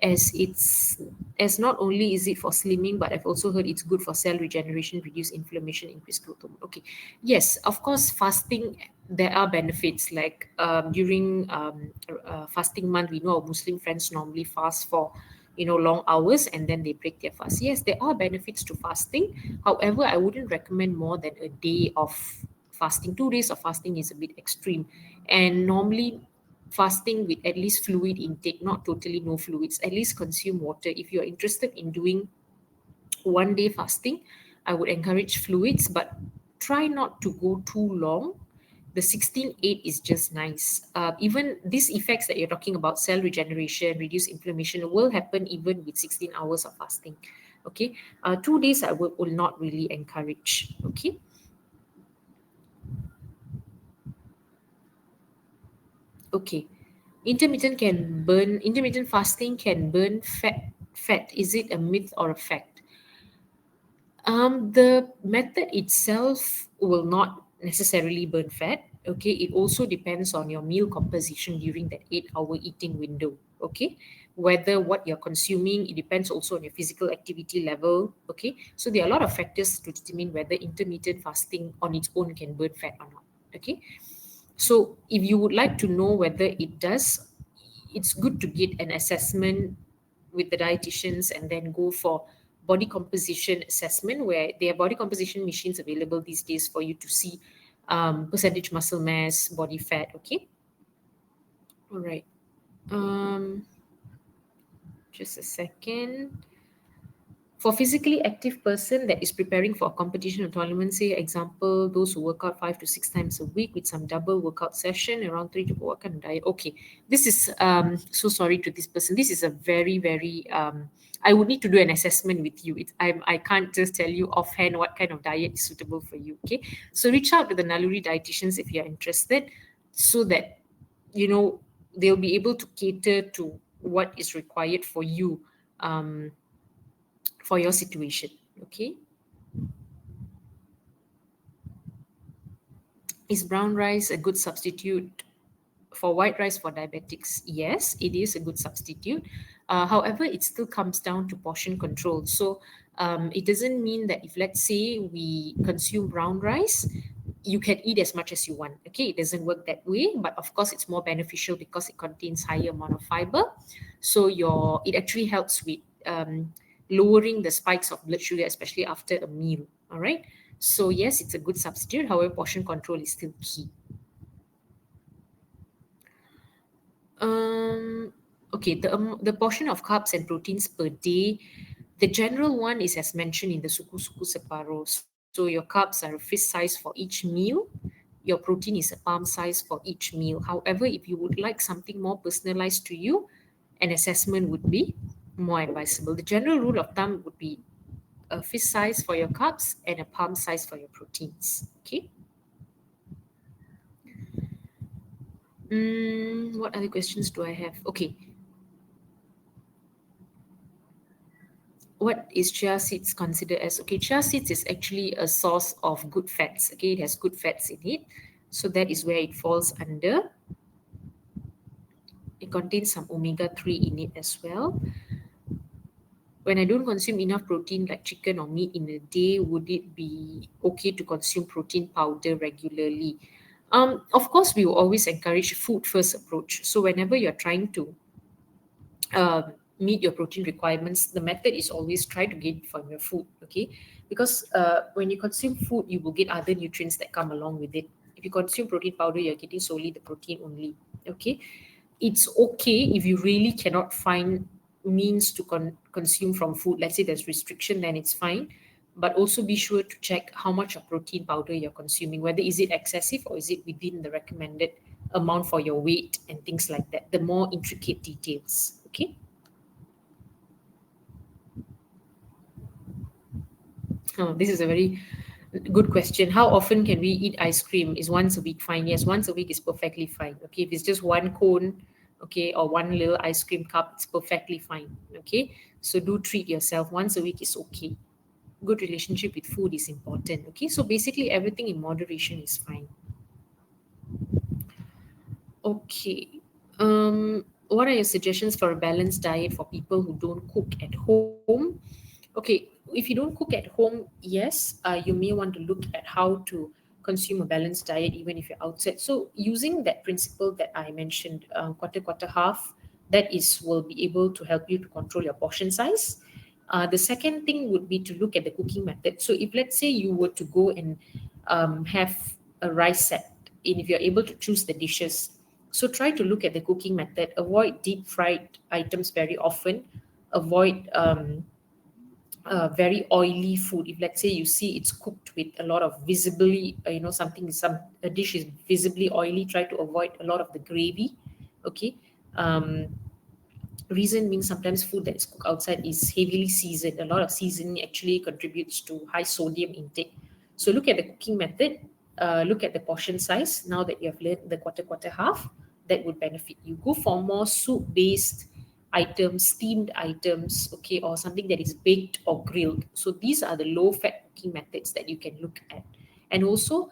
as it's as not only is it for slimming, but I've also heard it's good for cell regeneration, reduce inflammation, increase growth hormone. Okay, yes, of course, fasting, there are benefits, like during fasting month, we know our Muslim friends normally fast for long hours and then they break their fast. Yes, there are benefits to fasting. However, I wouldn't recommend more than a day of fasting. 2 days of fasting is a bit extreme, and normally fasting with at least fluid intake, not totally no fluids, at least consume water. If you're interested in doing 1 day fasting, I would encourage fluids, but try not to go too long. The 16-8 is just nice. Even these effects that you're talking about, cell regeneration, reduce inflammation, will happen even with 16 hours of fasting. Okay, 2 days I will not really encourage. Okay. Okay. Intermittent fasting can burn fat. Is it a myth or a fact? The method itself will not necessarily burn fat. Okay, it also depends on your meal composition during that 8-hour eating window. Okay, whether what you're consuming, it depends also on your physical activity level. Okay, so there are a lot of factors to determine whether intermittent fasting on its own can burn fat or not. Okay, so if you would like to know whether it does, it's good to get an assessment with the dietitians and then go for body composition assessment, where there are body composition machines available these days for you to see percentage muscle mass, body fat. Okay. All right. Um, just a second. For physically active person that is preparing for a competition or tournament, say example, those who work out 5 to 6 times a week with some double workout session, around 3 to 4, what kind of diet? Okay, this is so sorry to this person. This is a very, very I would need to do an assessment with you. I can't just tell you offhand what kind of diet is suitable for you. Okay, so reach out to the Naluri dietitians if you're interested, so that you know they'll be able to cater to what is required for you. For your situation. Okay. Is brown rice a good substitute for white rice for diabetics? Yes, it is a good substitute. However, it still comes down to portion control. So it doesn't mean that if, let's say, we consume brown rice, you can eat as much as you want. Okay, it doesn't work that way, but of course it's more beneficial because it contains higher amount of fiber. So it actually helps with lowering the spikes of blood sugar, especially after a meal. All right, so yes, it's a good substitute. However, portion control is still key. um okay, the portion of carbs and proteins per day, the general one is as mentioned in the suku separo. So your carbs are a fist size for each meal, your protein is a palm size for each meal. However, if you would like something more personalized to you, an assessment would be more advisable. The general rule of thumb would be a fist size for your carbs and a palm size for your proteins. Okay. What other questions do I have? Okay, what is chia seeds considered as? Okay, chia seeds is actually a source of good fats. Okay, it has good fats in it, so that is where it falls under. It contains some omega-3 in it as well. When I don't consume enough protein like chicken or meat in a day, would it be okay to consume protein powder regularly? Of course, we will always encourage food first approach. So whenever you're trying to meet your protein requirements, the method is always try to get it from your food, okay? Because when you consume food, you will get other nutrients that come along with it. If you consume protein powder, you're getting solely the protein only, okay? It's okay if you really cannot find means to consume from food. Let's say there's restriction, then it's fine. But also be sure to check how much of protein powder you're consuming, whether is it excessive or is it within the recommended amount for your weight and things like that. The more intricate details, okay? Oh, this is a very good question. How often can we eat ice cream? Is once a week fine? Yes, once a week is perfectly fine. Okay, if it's just one cone, okay, or one little ice cream cup, it's perfectly fine. Okay, so do treat yourself. Once a week is okay. Good relationship with food is important. Okay, so basically everything in moderation is fine. Okay. What are your suggestions for a balanced diet for people who don't cook at home? Okay, if you don't cook at home, yes, you may want to look at how to consume a balanced diet even if you're outside. So using that principle that I mentioned, quarter, quarter, half, that is will be able to help you to control your portion size. The second thing would be to look at the cooking method. So if let's say you were to go and have a rice set, and if you're able to choose the dishes, so try to look at the cooking method. Avoid deep fried items very often. Avoid very oily food. If let's say you see it's cooked with a lot of visibly, some a dish is visibly oily, try to avoid a lot of the gravy. Okay. Um, Reason being sometimes food that is cooked outside is heavily seasoned. A lot of seasoning actually contributes to high sodium intake. So look at the cooking method, look at the portion size. Now that you have learned the quarter, quarter, half, that would benefit you. Go for more soup-based items, steamed items, okay, or something that is baked or grilled. So these are the low-fat cooking methods that you can look at. And also,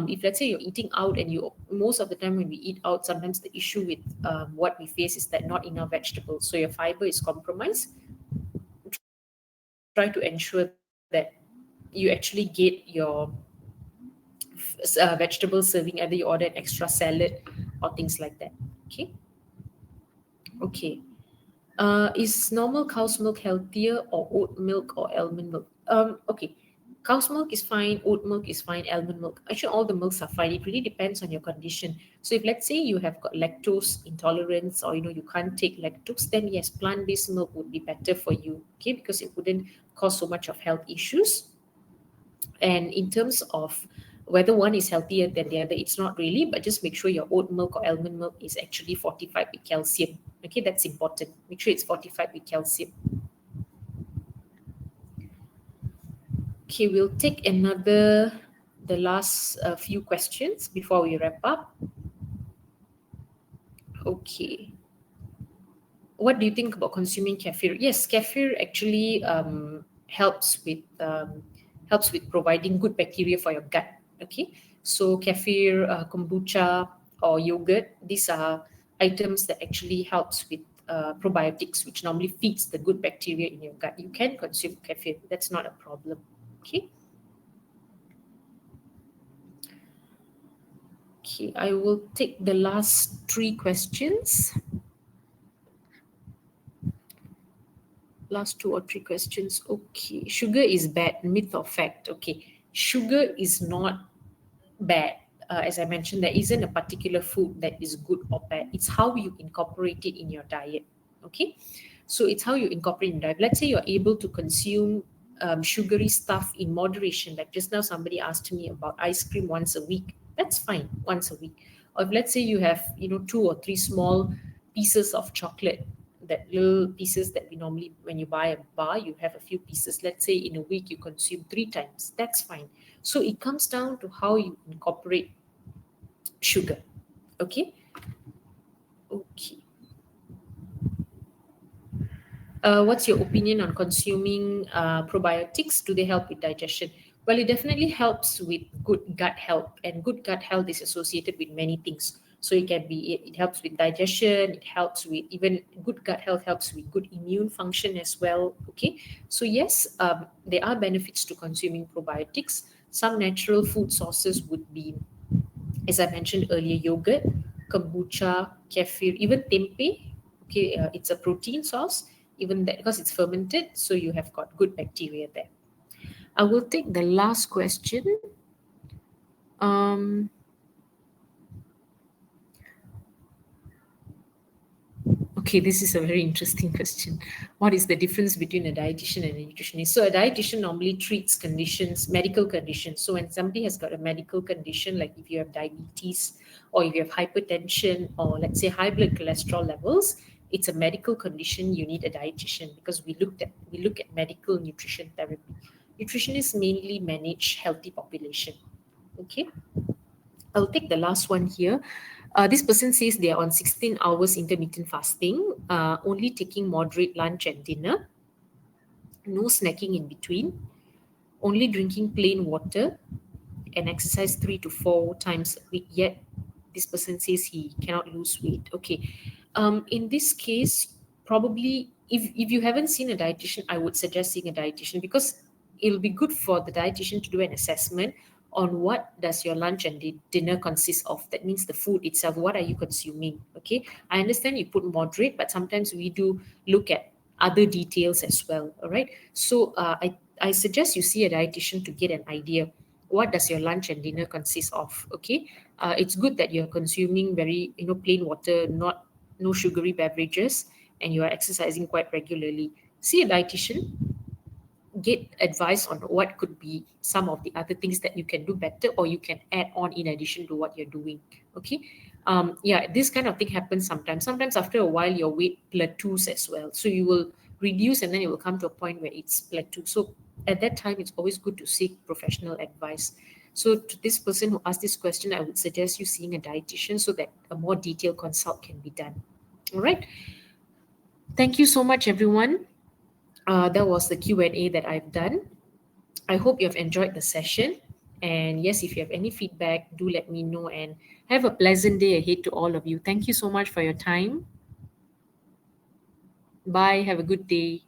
if let's say you're eating out and you most of the time when we eat out, sometimes the issue with what we face is that not enough vegetables, so your fiber is compromised. Try to ensure that you actually get your vegetable serving, either you order an extra salad or things like that. Okay. Okay. Is normal cow's milk healthier or oat milk or almond milk? Okay. Cow's milk is fine, oat milk is fine, almond milk. Actually, all the milks are fine. It really depends on your condition. So if let's say you have got lactose intolerance or you can't take lactose, then yes, plant-based milk would be better for you. Okay, because it wouldn't cause so much of health issues. And in terms of whether one is healthier than the other, it's not really, but just make sure your oat milk or almond milk is actually fortified with calcium. Okay, that's important. Make sure it's fortified with calcium. Okay, we'll take the last few questions before we wrap up. Okay. What do you think about consuming kefir? Yes, kefir actually helps with providing good bacteria for your gut. Okay, so kefir, kombucha, or yogurt, these are items that actually helps with probiotics, which normally feeds the good bacteria in your gut. You can consume kefir; that's not a problem. Okay. Okay, I will take the last three questions. Last two or three questions. Okay, sugar is bad, myth or fact? Okay, sugar is not bad. As I mentioned, there isn't a particular food that is good or bad. It's how you incorporate it in your diet. Okay, so it's how you incorporate in diet. Let's say you're able to consume sugary stuff in moderation. Like just now, somebody asked me about ice cream once a week. That's fine, once a week. Or if let's say you have two or three small pieces of chocolate, that little pieces that we normally when you buy a bar, you have a few pieces. Let's say in a week you consume three times. That's fine. So it comes down to how you incorporate sugar. Okay. Okay. What's your opinion on consuming probiotics? Do they help with digestion? Well, it definitely helps with good gut health, and good gut health is associated with many things. So it can be it helps with digestion. It helps with even good gut health helps with good immune function as well. Okay, so yes, there are benefits to consuming probiotics. Some natural food sources would be, as I mentioned earlier, yogurt, kombucha, kefir, even tempeh. Okay, it's a protein source, even that because it's fermented, so you have got good bacteria there. I will take the last question. Um, Okay, this is a very interesting question. What is the difference between a dietitian and a nutritionist? So, a dietitian normally treats conditions, medical conditions. So, when somebody has got a medical condition, like if you have diabetes or if you have hypertension or let's say high blood cholesterol levels, it's a medical condition. You need a dietitian because we look at medical nutrition therapy. Nutritionists mainly manage healthy population. Okay, I'll take the last one here. This person says they are on 16 hours intermittent fasting, only taking moderate lunch and dinner, no snacking in between, only drinking plain water, and exercise 3 to 4 times a week. Yet this person says he cannot lose weight. Okay, in this case, probably if you haven't seen a dietitian, I would suggest seeing a dietitian because it'll be good for the dietitian to do an assessment on what does your lunch and dinner consist of. That means the food itself. What are you consuming? Okay, I understand you put moderate, but sometimes we do look at other details as well. All right, so I suggest you see a dietitian to get an idea what does your lunch and dinner consist of. Okay, it's good that you're consuming very plain water, not no sugary beverages, and you are exercising quite regularly. See a dietitian, get advice on what could be some of the other things that you can do better or you can add on in addition to what you're doing. Okay, yeah, this kind of thing happens sometimes after a while your weight plateaus as well, so you will reduce and then it will come to a point where it's plateau. So at that time it's always good to seek professional advice. So to this person who asked this question, I would suggest you seeing a dietitian so that a more detailed consult can be done. All right, thank you so much everyone. That was the Q&A that I've done. I hope you have enjoyed the session. And yes, if you have any feedback, do let me know and have a pleasant day ahead to all of you. Thank you so much for your time. Bye. Have a good day.